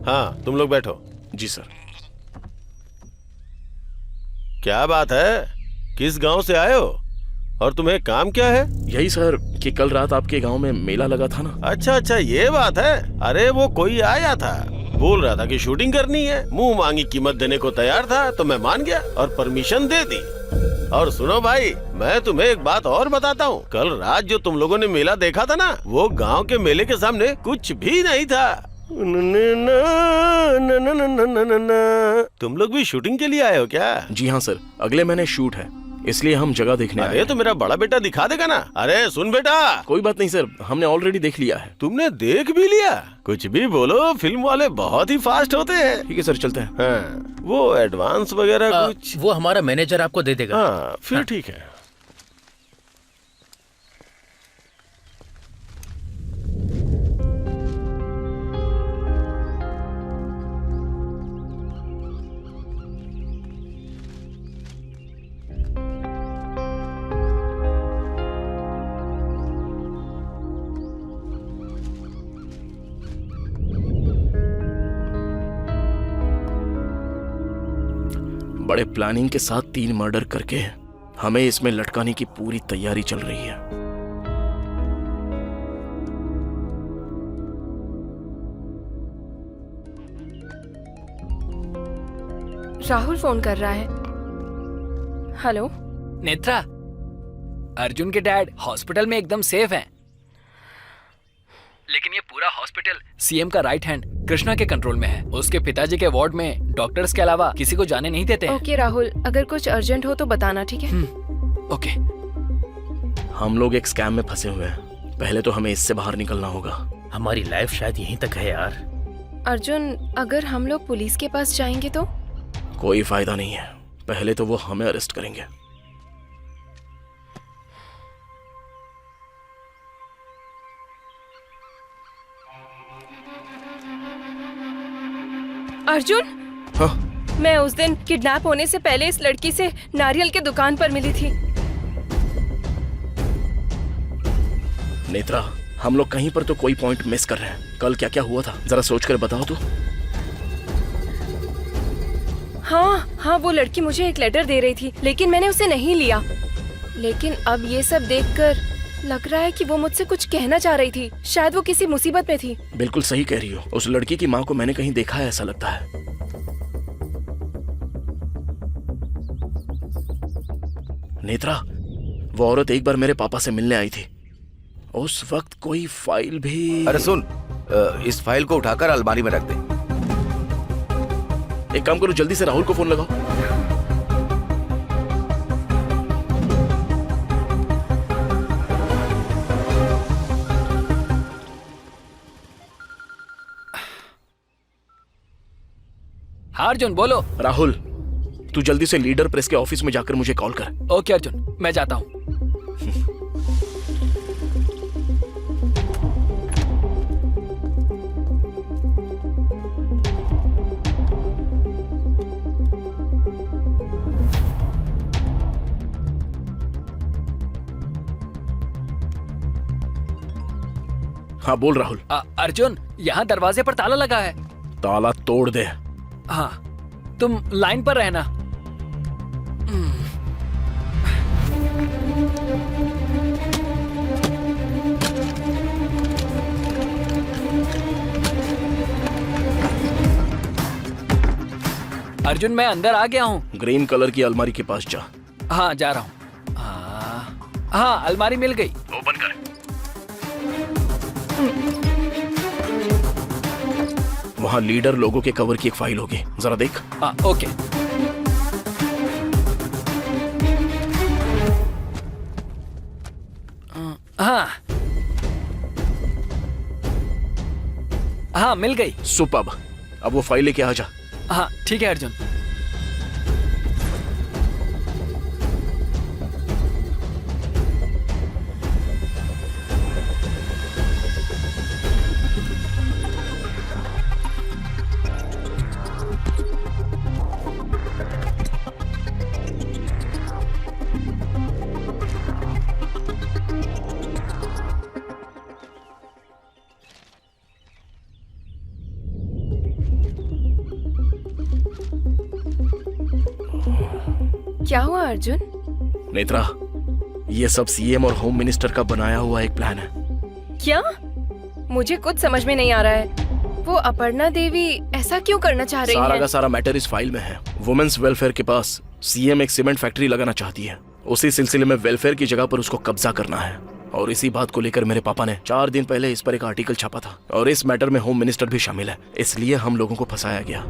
हाँ तुम लोग बैठो। जी सर। क्या बात है, किस गांव से आए हो और तुम्हें काम क्या है? यही सर कि कल रात आपके गांव में मेला लगा था ना। अच्छा अच्छा, ये बात है। अरे वो कोई आया था, बोल रहा था कि शूटिंग करनी है, मुंह मांगी कीमत देने को तैयार था, तो मैं मान गया और परमिशन दे दी। और सुनो भाई, मैं तुम्हें एक बात और बताता हूँ। कल रात जो तुम लोगों ने मेला देखा था ना, वो गांव के मेले के सामने कुछ भी नहीं था। तुम लोग भी शूटिंग के लिए आए हो क्या? जी हाँ सर, अगले महीने शूट है, इसलिए हम जगह देखने आए। अरे तो मेरा बड़ा बेटा दिखा देगा ना। अरे सुन बेटा। कोई बात नहीं सर, हमने ऑलरेडी देख लिया है। तुमने देख भी लिया? कुछ भी बोलो, फिल्म वाले बहुत ही फास्ट होते हैं। ठीक है सर, चलते हैं। हाँ, वो एडवांस वगैरह कुछ? वो हमारा मैनेजर आपको दे देगा। हाँ फिर ठीक है। बड़े प्लानिंग के साथ 3 मर्डर करके हमें इसमें लटकाने की पूरी तैयारी चल रही है। राहुल फोन कर रहा है। हेलो नेत्रा, अर्जुन के डैड हॉस्पिटल में एकदम सेफ हैं। लेकिन ये पूरा हॉस्पिटल सीएम का राइट हैंड कृष्णा के कंट्रोल में है। उसके पिताजी के वार्ड में डॉक्टर्स के अलावा किसी को जाने नहीं देते हैं। ओके राहुल, अगर कुछ अर्जेंट हो तो बताना, ठीक है? ओके। हम लोग एक स्कैम में फंसे हुए हैं, पहले तो हमें इससे बाहर निकलना होगा। हमारी लाइफ शायद यहीं तक है यार। अर्जुन, अगर हम लोग पुलिस के पास जाएंगे तो? कोई फायदा नहीं है, पहले तो वो हमें अरेस्ट करेंगे। अर्जुन, हाँ? मैं उस दिन किडनैप होने से पहले इस लड़की से नारियल के दुकान पर मिली थी। नेत्रा, हम लोग कहीं पर तो कोई पॉइंट मिस कर रहे हैं। कल क्या क्या हुआ था जरा सोच कर बताओ तो। हाँ, वो लड़की मुझे एक लेटर दे रही थी, लेकिन मैंने उसे नहीं लिया। लेकिन अब ये सब देखकर लग रहा है कि वो मुझसे कुछ कहना चाह रही थी। शायद वो किसी मुसीबत में थी। बिल्कुल सही कह रही हो, उस लड़की की माँ को मैंने कहीं देखा है ऐसा लगता है। नेत्रा, वो औरत एक बार मेरे पापा से मिलने आई थी। उस वक्त कोई फाइल भी। अरे सुन, इस फाइल को उठाकर अलमारी में रख दे। एक काम करो, जल्दी से राहुल को फोन लगाओ। हाँ अर्जुन, बोलो। राहुल, तू जल्दी से लीडर प्रेस के ऑफिस में जाकर मुझे कॉल कर। ओके अर्जुन, मैं जाता हूँ। हाँ बोल राहुल। अर्जुन, यहाँ दरवाजे पर ताला लगा है। ताला तोड़ दे। हाँ, तुम लाइन पर रहना। अर्जुन, मैं अंदर आ गया हूँ। ग्रीन कलर की अलमारी के पास जा। हाँ, जा रहा हूँ। हाँ, अलमारी मिल गई। ओपन कर। वहाँ लीडर लोगों के कवर की एक फाइल होगी, जरा देख। हाँ, ओके। हाँ हाँ, मिल गई। सुपर्ब। अब वो फाइल लेके आ जा। हाँ ठीक है अर्जुन। क्या हुआ अर्जुन? नेत्रा, ये सब सीएम और होम मिनिस्टर का बनाया हुआ एक प्लान है। क्या? मुझे कुछ समझ में नहीं आ रहा है। वो अपर्णा देवी ऐसा क्यों करना चाह रही सारा है? का सारा मैटर इस फाइल में है। वुमेन्स वेलफेयर के पास सीएम एक सीमेंट फैक्ट्री लगाना चाहती है। उसी सिलसिले में वेलफेयर की जगह पर उसको कब्जा करना है। और इसी बात को लेकर मेरे पापा ने 4 दिन पहले इस पर एक आर्टिकल छापा था। और इस मैटर में होम मिनिस्टर भी शामिल है, इसलिए हम लोगों को फंसाया गया।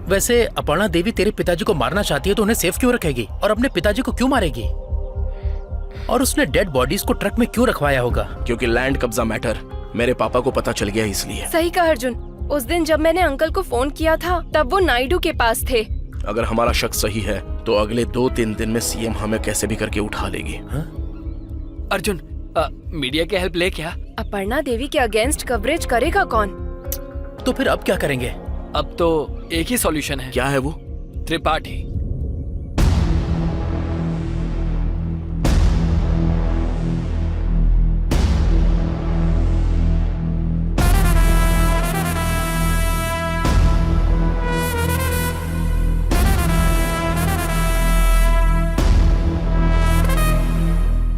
वैसे अपर्णा देवी तेरे पिताजी को मारना चाहती है तो उन्हें सेफ क्यों रखेगी और अपने पिताजी को क्यों मारेगी? और उसने डेड बॉडीज को ट्रक में क्यों रखवाया होगा? क्योंकि लैंड कब्जा मैटर मेरे पापा को पता चल गया इसलिए। सही कहा अर्जुन। उस दिन जब मैंने अंकल को फोन किया था तब वो नायडू के पास थे। अगर हमारा शक सही है तो अगले 2-3 दिन में सीएम हमें कैसे भी करके उठा लेगी। अर्जुन, मीडिया की हेल्प ले क्या? अपर्णा देवी के अगेंस्ट कवरेज करेगा कौन? तो फिर अब क्या करेंगे? अब तो एक ही सॉल्यूशन है। क्या है वो? त्रिपाठी।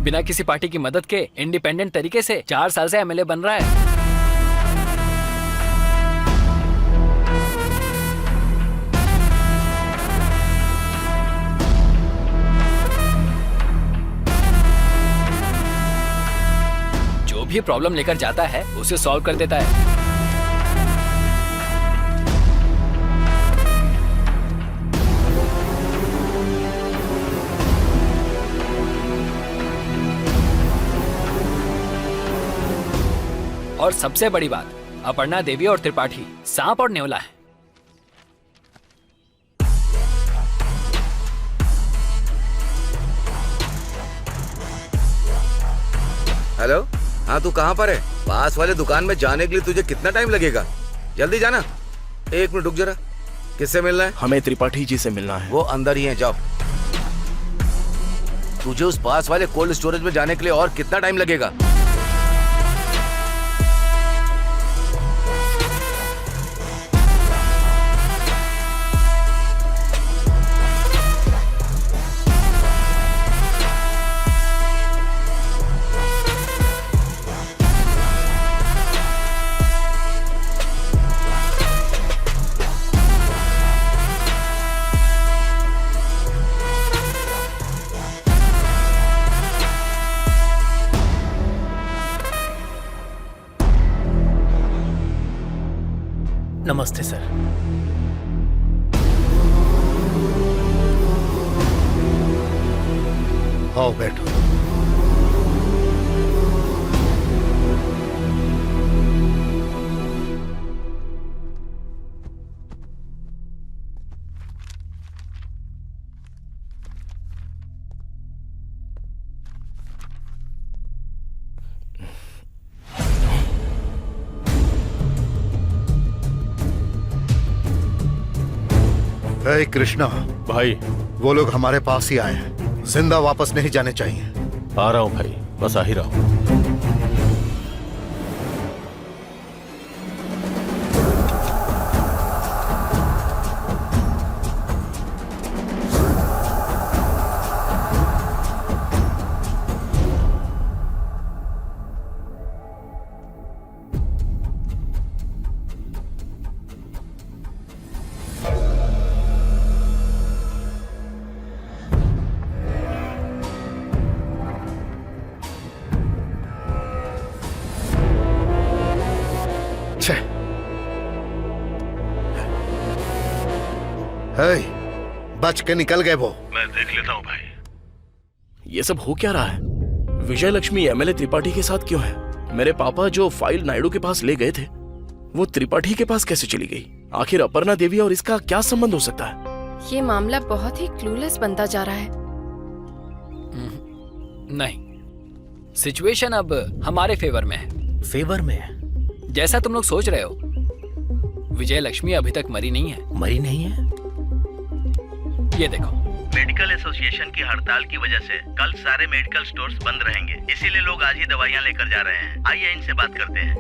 बिना किसी पार्टी की मदद के इंडिपेंडेंट तरीके से 4 साल से एमएलए बन रहा है। भी प्रॉब्लम लेकर जाता है उसे सॉल्व कर देता है। और सबसे बड़ी बात, अपर्णा देवी और त्रिपाठी सांप और नेवला है। हेलो, हाँ तू कहाँ पर है? पास वाले दुकान में जाने के लिए तुझे कितना टाइम लगेगा? जल्दी जाना। 1 मिनट रुक जरा। किससे मिलना है? हमें त्रिपाठी जी से मिलना है। वो अंदर ही है, जाओ। तुझे उस पास वाले कोल्ड स्टोरेज में जाने के लिए और कितना टाइम लगेगा? नमस्ते सर। आओ बैठो। हे कृष्णा भाई, वो लोग हमारे पास ही आए हैं, जिंदा वापस नहीं जाने चाहिए। आ रहा हूँ भाई, बस आ ही रहा हूँ। बच के निकल गए वो। मैं देख लेता हूँ भाई। ये सब हो क्या रहा है? विजय लक्ष्मी एमएलए त्रिपाठी के साथ क्यों है? मेरे पापा जो फाइल नायडू के पास ले गए थे वो त्रिपाठी के पास कैसे चली गई? आखिर अपर्णा देवी और इसका क्या संबंध हो सकता है? ये मामला बहुत ही क्लूलेस बनता जा रहा है। नहीं, सिचुएशन अब हमारे फेवर में है। फेवर में है? जैसा तुम लोग सोच रहे हो, विजय लक्ष्मी अभी तक मरी नहीं है। मरी नहीं है? ये देखो, मेडिकल एसोसिएशन की हड़ताल की वजह से कल सारे मेडिकल स्टोर्स बंद रहेंगे, इसीलिए लोग आज ही दवाइयाँ लेकर जा रहे हैं। आइए इनसे बात करते हैं।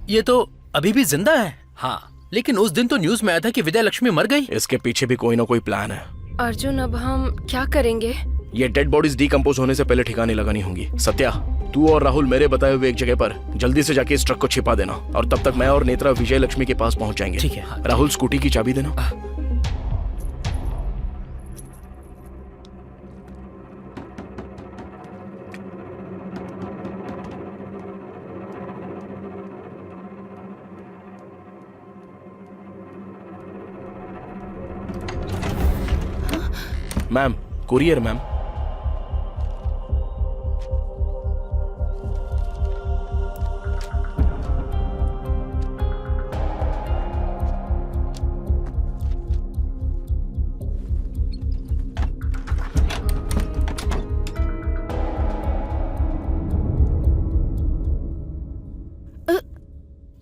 ये तो अभी भी जिंदा है। हाँ, लेकिन उस दिन तो न्यूज में आया था कि विजय लक्ष्मी मर गई। इसके पीछे भी कोई ना कोई प्लान है। अर्जुन, अब हम क्या करेंगे? ये डेड बॉडीज डिकम्पोज होने से पहले ठिकाने लगानी होंगी। सत्या, तू और राहुल मेरे बताए हुए एक जगह पर जल्दी से जाके इस ट्रक को छिपा देना, और तब तक मैं और नेत्रा विजय लक्ष्मी के पास पहुंच जाएंगे। ठीक है। राहुल, स्कूटी की चाबी देना। Ma'am, courier ma'am.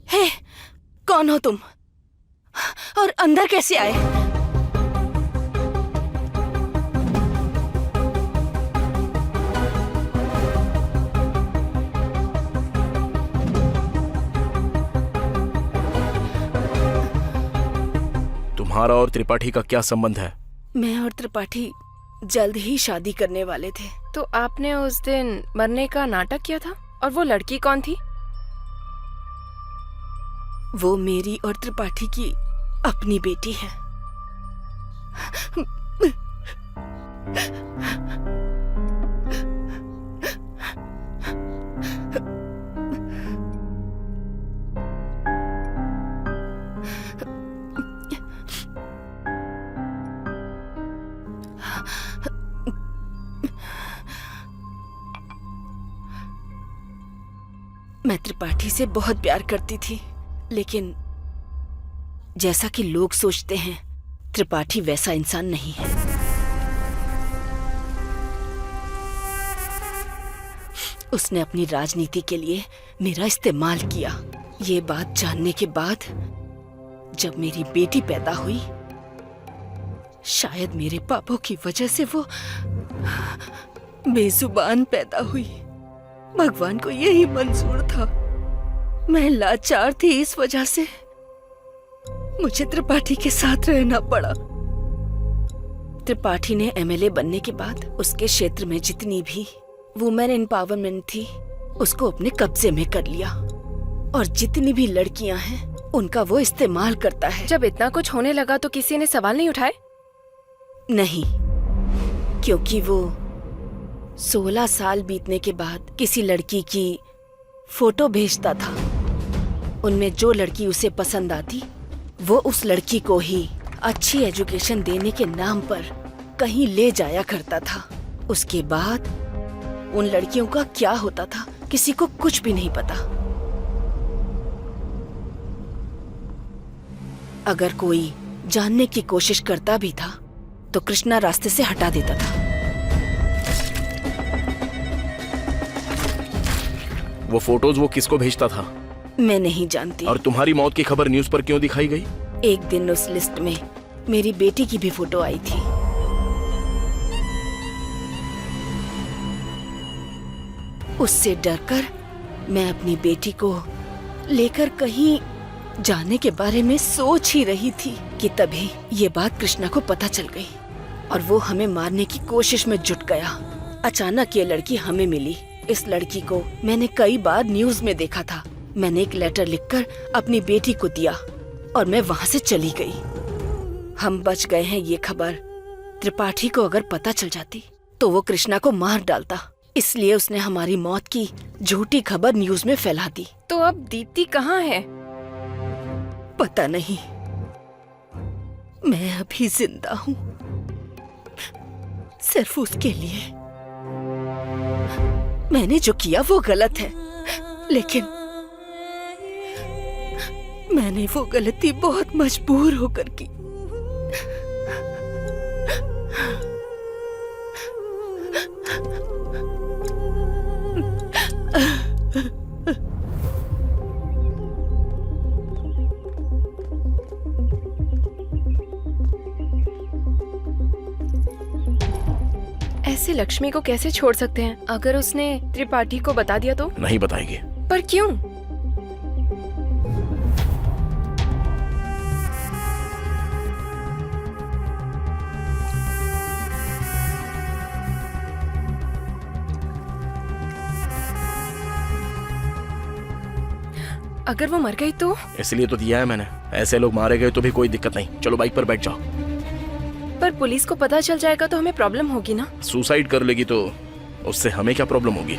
हे, कौन हो तुम और अंदर कैसे आए? तुम्हारा और त्रिपाठी का क्या संबंध है? मैं और त्रिपाठी जल्द ही शादी करने वाले थे। तो आपने उस दिन मरने का नाटक किया था, और वो लड़की कौन थी? वो मेरी और त्रिपाठी की अपनी बेटी है। मैं त्रिपाठी से बहुत प्यार करती थी, लेकिन जैसा कि लोग सोचते हैं, त्रिपाठी वैसा इंसान नहीं है। उसने अपनी राजनीति के लिए मेरा इस्तेमाल किया। ये बात जानने के बाद जब मेरी बेटी पैदा हुई, शायद मेरे पापों की वजह से वो बेजुबान पैदा हुई। भगवान को यही मंजूर था। मैं लाचार थी, इस वजह से मुझे त्रिपाठी के साथ रहना पड़ा। त्रिपाठी ने एमएलए बनने के बाद उसके क्षेत्र में जितनी भी वुमेन एम्पावरमेंट थी, उसको अपने कब्जे में कर लिया, और जितनी भी लड़कियां हैं उनका वो इस्तेमाल करता है। जब इतना कुछ होने लगा तो किसी ने सवाल नहीं उठाए? नहीं, क्योंकि वो 16 साल बीतने के बाद किसी लड़की की फोटो भेजता था। उनमें जो लड़की उसे पसंद आती, वो उस लड़की को ही अच्छी एजुकेशन देने के नाम पर कहीं ले जाया करता था। उसके बाद उन लड़कियों का क्या होता था, किसी को कुछ भी नहीं पता। अगर कोई जानने की कोशिश करता भी था तो कृष्णा रास्ते से हटा देता था। वो फोटोज वो किसको भेजता था? मैं नहीं जानती। और तुम्हारी मौत की खबर न्यूज़ पर क्यों दिखाई गई? एक दिन उस लिस्ट में मेरी बेटी की भी फोटो आई थी। उससे डरकर मैं अपनी बेटी को लेकर कहीं जाने के बारे में सोच ही रही थी कि तभी ये बात कृष्णा को पता चल गई और वो हमें मारने की कोशिश में जुट गया। अचानक ये लड़की हमें मिली। इस लड़की को मैंने कई बार न्यूज़ में देखा था। मैंने एक लेटर लिखकर अपनी बेटी को दिया और मैं वहाँ से चली गई। हम बच गए हैं ये खबर त्रिपाठी को अगर पता चल जाती तो वो कृष्णा को मार डालता। इसलिए उसने हमारी मौत की झूठी खबर न्यूज़ में फैला दी। तो अब दीप्ति कहाँ है? पता नहीं। मैं अभी जिंदा हूँ सिर्फ उसके लिए। मैंने जो किया वो गलत है, लेकिन मैंने वो गलती बहुत मजबूर होकर की। ऐसे लक्ष्मी को कैसे छोड़ सकते हैं? अगर उसने त्रिपाठी को बता दिया तो? नहीं बताएगी। पर क्यों? अगर वो मर गई तो? इसलिए तो दिया है मैंने। ऐसे लोग मारे गए तो भी कोई दिक्कत नहीं। चलो बाइक पर बैठ जाओ। पर पुलिस को पता चल जाएगा तो हमें प्रॉब्लम होगी ना? सुसाइड कर लेगी तो उससे हमें क्या प्रॉब्लम होगी?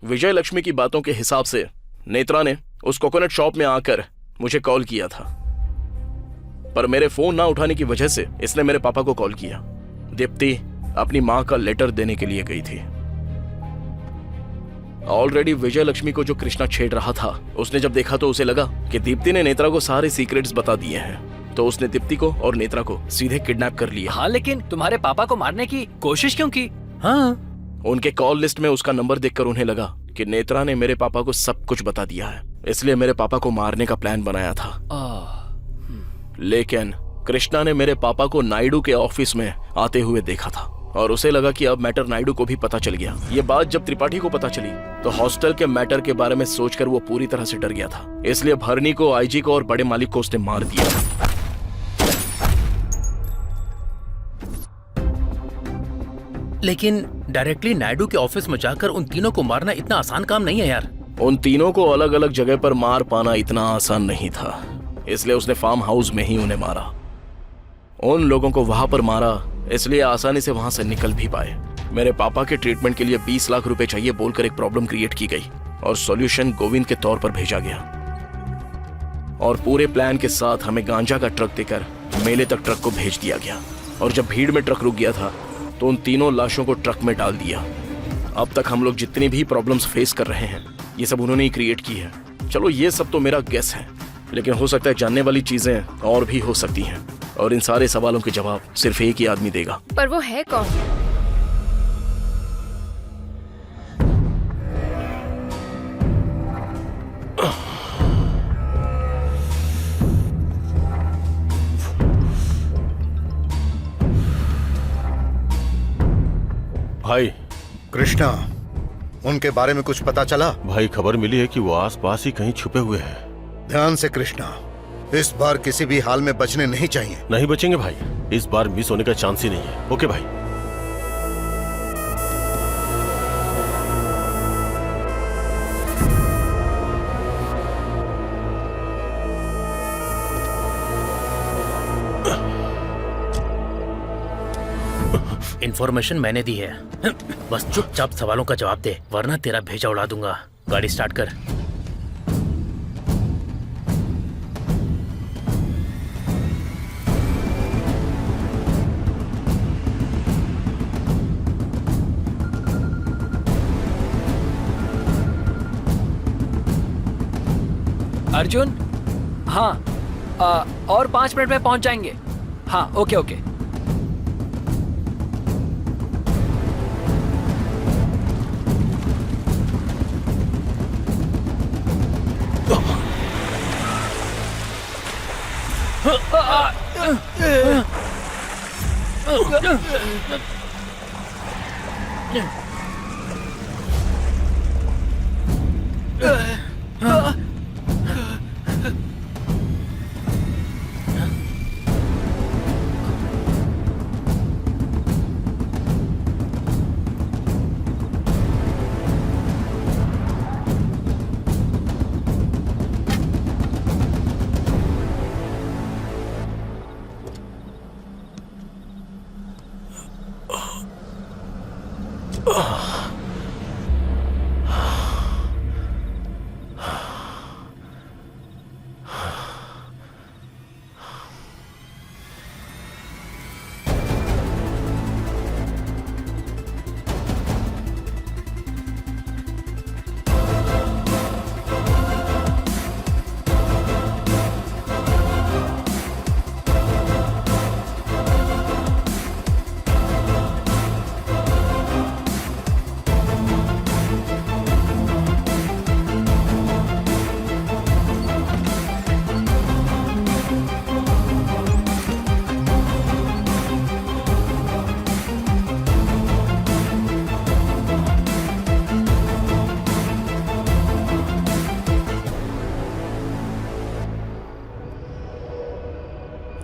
विजय लक्ष्मी की बातों के हिसाब से नेत्रा ने उस कोकोनट शॉप में आकर मुझे कॉल किया था, पर मेरे फोन ना उठाने की वजह से इसने मेरे पापा को कॉल किया। दीप्ति अपनी मां का लेटर देने के लिए गई थी। ऑलरेडी विजय लक्ष्मी को जो कृष्णा छेड़ रहा था, उसने जब देखा तो उसे लगा कि दीप्ति ने नेत्रा को सारे सीक्रेट्स बता दिए हैं, तो उसने दीप्ति को और नेत्रा को सीधे किडनैप कर लिया। हाँ, लेकिन तुम्हारे पापा को मारने की कोशिश क्यों की? हाँ, उनके कॉल लिस्ट में उसका नंबर देखकर उन्हें लगा कि नेत्रा ने मेरे पापा को सब कुछ बता दिया है, इसलिए मेरे पापा को मारने का प्लान बनाया था। लेकिन कृष्णा ने मेरे पापा को नायडू के ऑफिस में आते हुए देखा था और उसे लगा कि अब मैटर नायडू को भी पता चल गया। ये बात जब त्रिपाठी को पता चली तो हॉस्टल के मैटर के बारे में सोचकर वो पूरी तरह से डर गया था, इसलिए भरनी को, आईजी को और बड़े मालिक को उसने मार दिया। लेकिन डायरेक्टली नायडू के ऑफिस में जाकर उन तीनों को मारना इतना आसान काम नहीं है यार। उन तीनों को अलग अलग जगह पर मार पाना इतना आसान नहीं था। इसलिए उसने फार्म हाउस में ही उन्हें मारा। उन लोगों को वहां पर मारा इसलिए आसानी से वहां से निकल भी पाए। मेरे पापा के ट्रीटमेंट के लिए 20 लाख रुपए चाहिए बोलकर एक प्रॉब्लम क्रिएट की गई और सॉल्यूशन गोविंद के तौर पर भेजा गया। और पूरे प्लान के साथ हमें गांजा का ट्रक देकर मेले तक ट्रक को भेज दिया गया। और जब भीड़ में ट्रक रुक गया था तो उन तीनों लाशों को ट्रक में डाल दिया। अब तक हम लोग जितनी भी प्रॉब्लम्स फेस कर रहे हैं ये सब उन्होंने ही क्रिएट की है। चलो ये सब तो मेरा गेस है, लेकिन हो सकता है जानने वाली चीजें और भी हो सकती हैं और इन सारे सवालों के जवाब सिर्फ एक ही आदमी देगा। पर वो है कौन? भाई कृष्णा, उनके बारे में कुछ पता चला? भाई खबर मिली है कि वो आसपास ही कहीं छुपे हुए हैं। ध्यान से कृष्णा, इस बार किसी भी हाल में बचने नहीं चाहिए। नहीं बचेंगे भाई, इस बार मिस होने का चांस ही नहीं है। ओके भाई। इन्फॉर्मेशन मैंने दी है, बस चुपचाप सवालों का जवाब दे वरना तेरा भेजा उड़ा दूंगा। गाड़ी स्टार्ट कर। अर्जुन, हाँ और 5 मिनट में पहुंच जाएंगे। हाँ ओके ओके।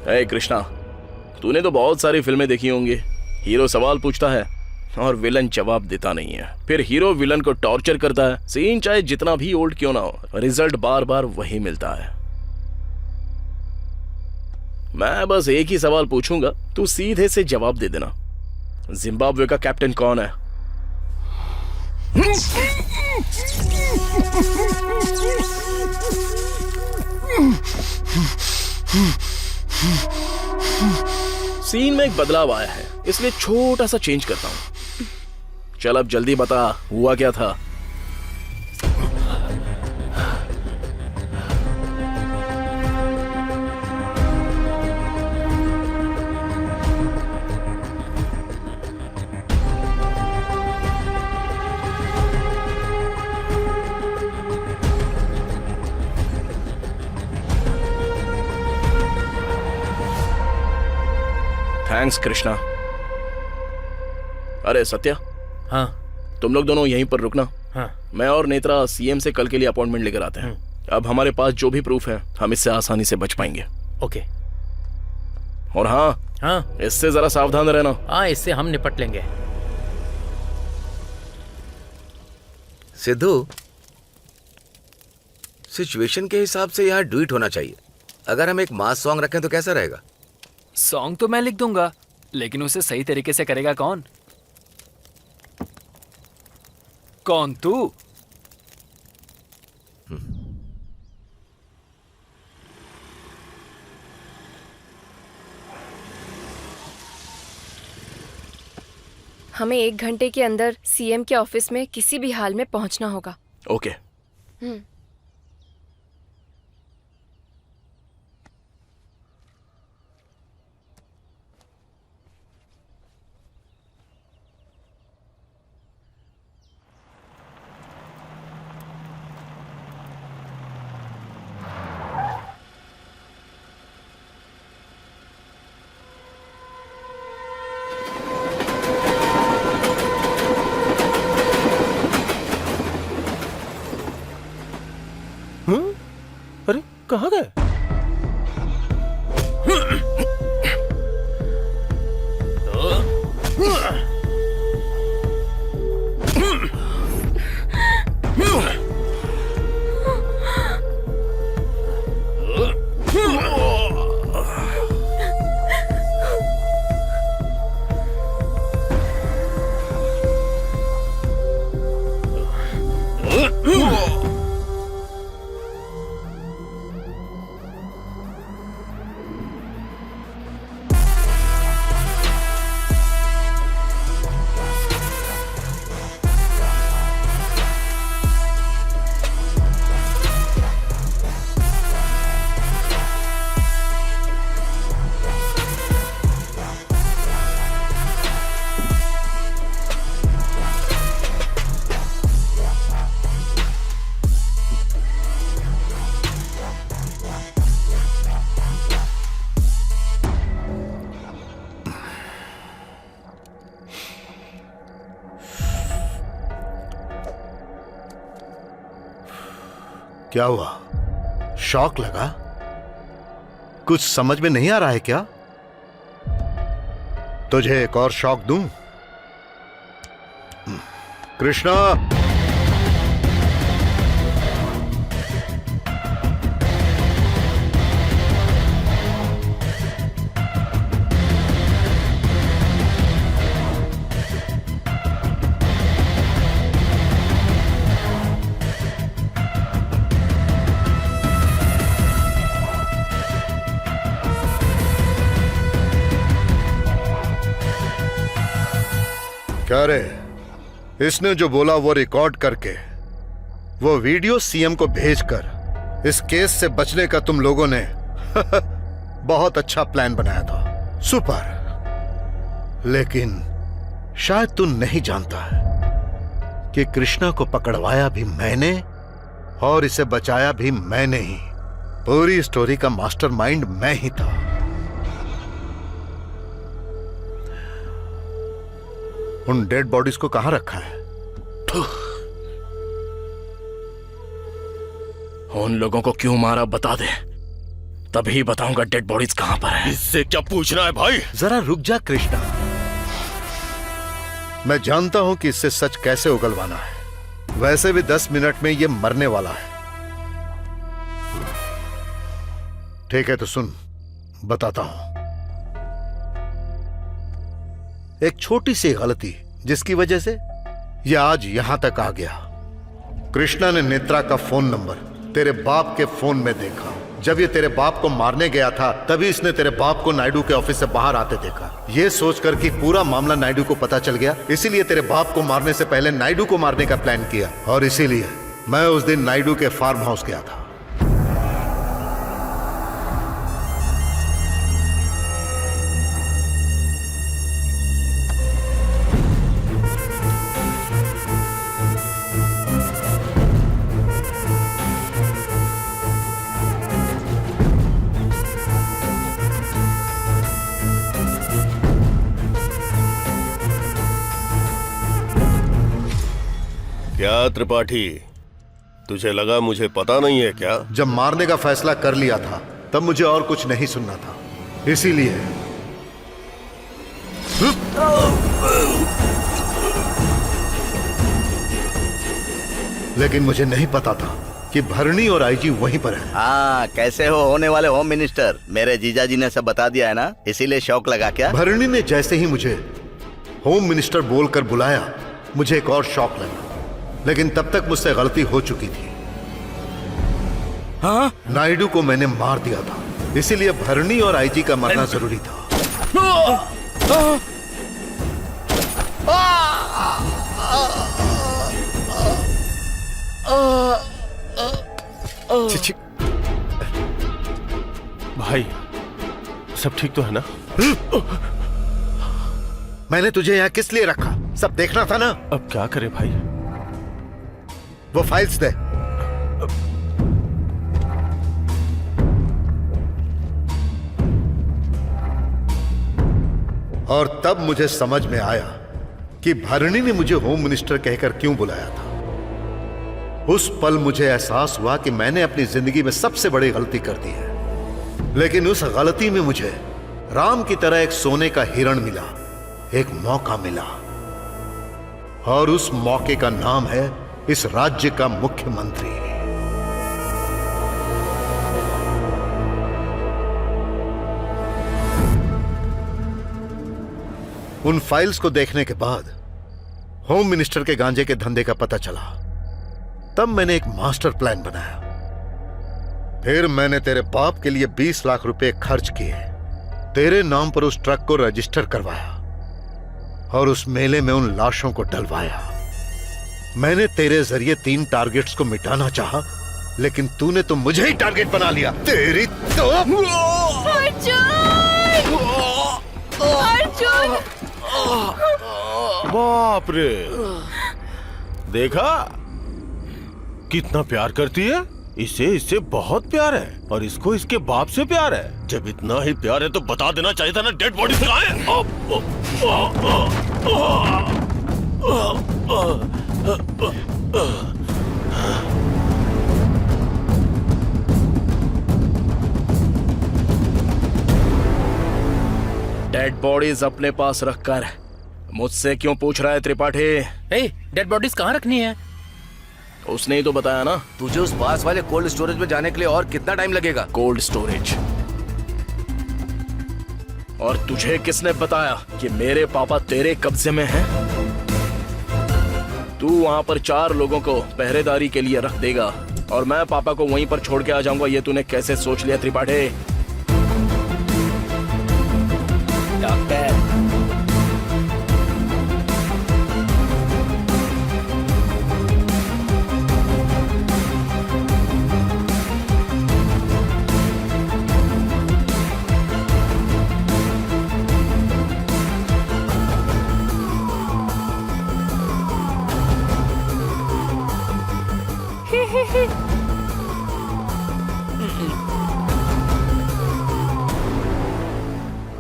ए कृष्णा, तूने तो बहुत सारी फिल्में देखी होंगी। हीरो सवाल पूछता है और विलन जवाब देता नहीं है, फिर हीरो विलन को टॉर्चर करता है। सीन चाहे जितना भी ओल्ड क्यों ना हो, रिजल्ट बार बार वही मिलता है। मैं बस एक ही सवाल पूछूंगा, तू सीधे से जवाब दे देना। जिम्बाब्वे का कैप्टन कौन है? सीन में एक बदलाव आया है, इसलिए छोटा सा चेंज करता हूं। चल अब जल्दी बता, हुआ क्या था? थैंक्स कृष्णा। अरे सत्या। हाँ। तुम लोग दोनों यहीं पर रुकना। हाँ। मैं और नेत्रा सीएम से कल के लिए अपॉइंटमेंट लेकर आते हैं। अब हमारे पास जो भी प्रूफ है हम इससे आसानी से बच पाएंगे। ओके। और हाँ हाँ, इससे जरा सावधान रहना। हाँ, इससे हम निपट लेंगे। सिद्धू, सिचुएशन के हिसाब से यहाँ डुइट होना चाहिए। अगर हम एक मास सॉन्ग रखें तो कैसा रहेगा? सॉन्ग तो मैं लिख दूंगा, लेकिन उसे सही तरीके से करेगा कौन? कौन, तू? हमें 1 घंटे के अंदर सीएम के ऑफिस में किसी भी हाल में पहुंचना होगा। ओके। अरे कहाँ गए? क्या हुआ? शॉक लगा? कुछ समझ में नहीं आ रहा है क्या? तुझे एक और शॉक दूं? कृष्णा, क्या रे? इसने जो बोला वो रिकॉर्ड करके वो वीडियो सीएम को भेजकर इस केस से बचने का तुम लोगों ने बहुत अच्छा प्लान बनाया था। सुपर। लेकिन शायद तू नहीं जानता है कि कृष्णा को पकड़वाया भी मैंने और इसे बचाया भी मैंने ही। पूरी स्टोरी का मास्टरमाइंड मैं ही था। उन डेड बॉडीज को कहां रखा है? उन लोगों को क्यों मारा बता दे, तभी बताऊंगा डेड बॉडीज कहां पर है। इससे क्या पूछना है भाई? जरा रुक जा कृष्णा, मैं जानता हूं कि इससे सच कैसे उगलवाना है। वैसे भी 10 मिनट में ये मरने वाला है। ठीक है तो सुन, बताता हूं। एक छोटी सी गलती जिसकी वजह से यह आज यहां तक आ गया। कृष्णा ने नेत्रा का फोन नंबर तेरे बाप के फोन में देखा। जब ये तेरे बाप को मारने गया था तभी इसने तेरे बाप को नायडू के ऑफिस से बाहर आते देखा। ये सोचकर कि पूरा मामला नायडू को पता चल गया, इसीलिए तेरे बाप को मारने से पहले नायडू को मारने का प्लान किया। और इसीलिए मैं उस दिन नायडू के फार्म हाउस गया था। क्या त्रिपाठी, तुझे लगा मुझे पता नहीं है क्या? जब मारने का फैसला कर लिया था तब मुझे और कुछ नहीं सुनना था, इसीलिए लेकिन मुझे नहीं पता था कि भरणी और आईजी वहीं पर है। हाँ, कैसे हो होने वाले होम मिनिस्टर? मेरे जीजा जी ने सब बता दिया है ना, इसीलिए शौक लगा क्या? भरणी ने जैसे ही मुझे होम मिनिस्टर बोलकर बुलाया, मुझे एक और शौक लगा, लेकिन तब तक मुझसे गलती हो चुकी थी। हाँ? नायडू को मैंने मार दिया था, इसीलिए भरणी और आईजी का मरना जरूरी था। चिची। भाई सब ठीक तो है ना? मैंने तुझे यहाँ किस लिए रखा? सब देखना था ना। अब क्या करे भाई? वो फाइल्स दे। और तब मुझे समझ में आया कि भरणी ने मुझे होम मिनिस्टर कहकर क्यों बुलाया था। उस पल मुझे एहसास हुआ कि मैंने अपनी जिंदगी में सबसे बड़ी गलती कर दी है, लेकिन उस गलती में मुझे राम की तरह एक सोने का हिरण मिला, एक मौका मिला, और उस मौके का नाम है इस राज्य का मुख्यमंत्री। उन फाइल्स को देखने के बाद होम मिनिस्टर के गांजे के धंधे का पता चला। तब मैंने एक मास्टर प्लान बनाया। फिर मैंने तेरे बाप के लिए 20 लाख रुपए खर्च किए, तेरे नाम पर उस ट्रक को रजिस्टर करवाया और उस मेले में उन लाशों को डलवाया। मैंने तेरे जरिए 3 टारगेट्स को मिटाना चाहा, लेकिन तूने तो मुझे ही टारगेट बना लिया। तेरी तो बाप रे, देखा कितना प्यार करती है। इससे बहुत प्यार है, और इसको इसके बाप से प्यार है। जब इतना ही प्यार है तो बता देना चाहिए था ना, डेड बॉडी से कहाँ है? डेड बॉडीज अपने पास रखकर मुझसे क्यों पूछ रहा है त्रिपाठी? डेड बॉडीज कहाँ रखनी है? उसने ही तो बताया ना। तुझे उस पास वाले कोल्ड स्टोरेज में जाने के लिए और कितना टाइम लगेगा? Cold storage? और तुझे किसने बताया कि मेरे पापा तेरे कब्जे में हैं? तू वहां पर 4 लोगों को पहरेदारी के लिए रख देगा और मैं पापा को वहीं पर छोड़ के आ जाऊंगा। ये तूने कैसे सोच लिया त्रिपाठी? डॉक्टर,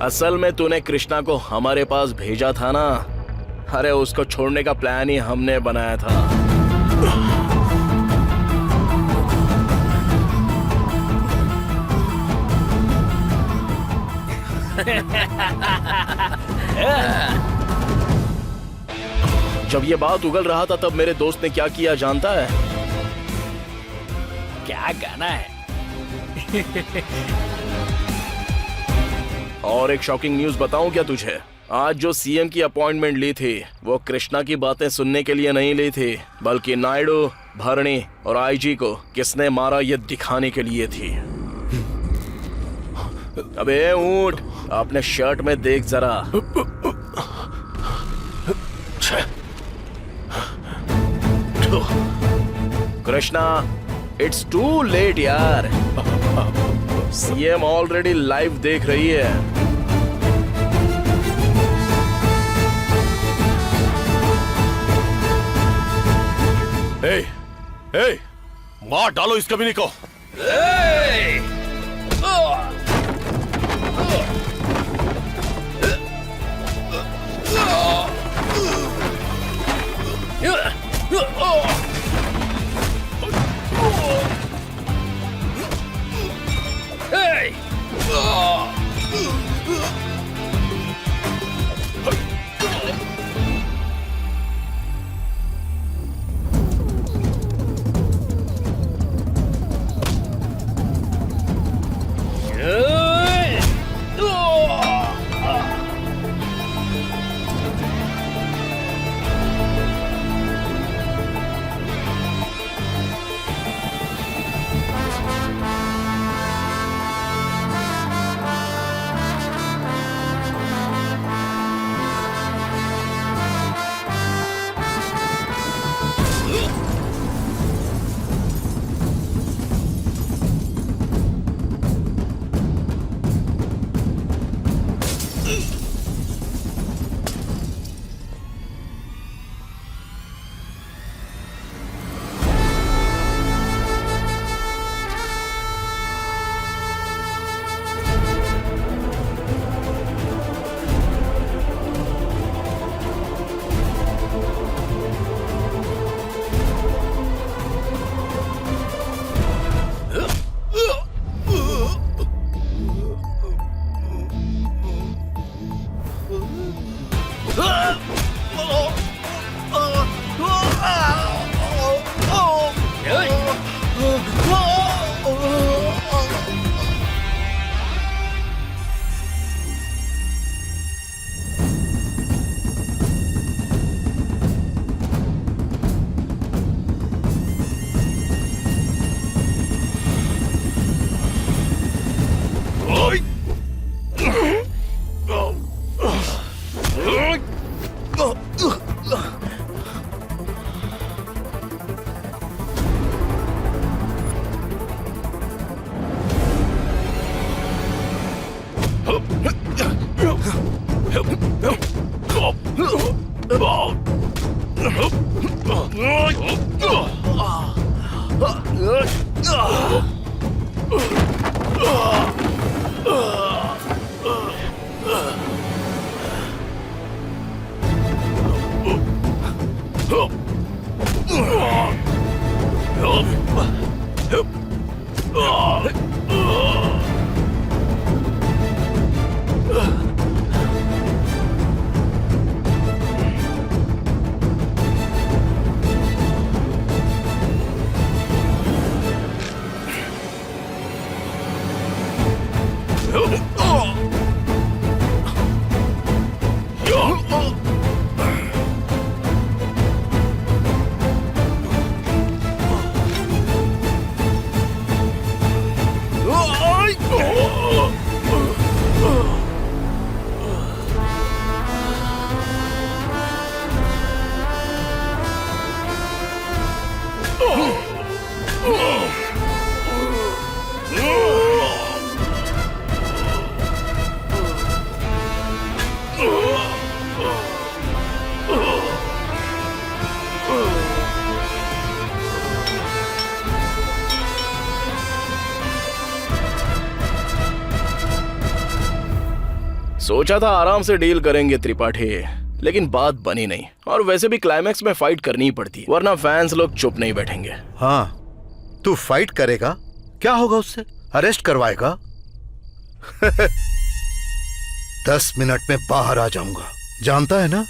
असल में तूने कृष्णा को हमारे पास भेजा था ना। अरे उसको छोड़ने का प्लान ही हमने बनाया था। जब ये बात उगल रहा था तब मेरे दोस्त ने क्या किया जानता है? क्या गाना है? और एक शॉकिंग न्यूज बताऊं क्या तुझे? आज जो सीएम की अपॉइंटमेंट ली थी वो कृष्णा की बातें सुनने के लिए नहीं ली थी, बल्कि नायडू, भरणी और आईजी को किसने मारा ये दिखाने के लिए थी। अबे ऊंट, अपने शर्ट में देख जरा। कृष्णा, इट्स टू लेट यार। सीएम ऑलरेडी लाइव देख रही है। मार डालो इस कमीने को। सोचा था आराम से डील करेंगे त्रिपाठी, लेकिन बात बनी नहीं। और वैसे भी क्लाइमैक्स में फाइट करनी ही पड़ती, वरना फैंस लोग चुप नहीं बैठेंगे। हाँ, तू फाइट करेगा, क्या होगा उससे? अरेस्ट करवाएगा? 10 मिनट में बाहर आ जाऊंगा, जानता है ना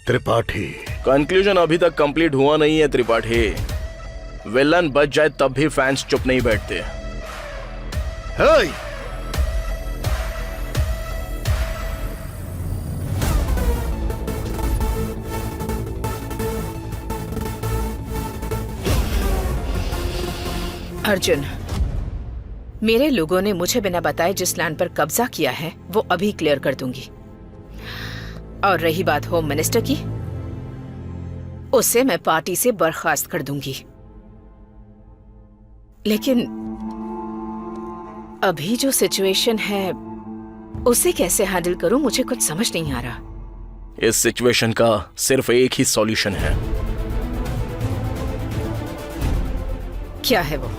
त्रिपाठी? कंक्लूजन अभी तक कंप्लीट हुआ नहीं है त्रिपाठी। विलन बच जाए तब भी फैंस चुप नहीं बैठते। हे! अर्जुन, मेरे लोगों ने मुझे बिना बताए जिस लैंड पर कब्जा किया है वो अभी क्लियर कर दूंगी। और रही बात होम मिनिस्टर की, उसे मैं पार्टी से बर्खास्त कर दूंगी। लेकिन अभी जो सिचुएशन है उसे कैसे हैंडल करूं, मुझे कुछ समझ नहीं आ रहा। इस सिचुएशन का सिर्फ एक ही सॉल्यूशन है। क्या है वो?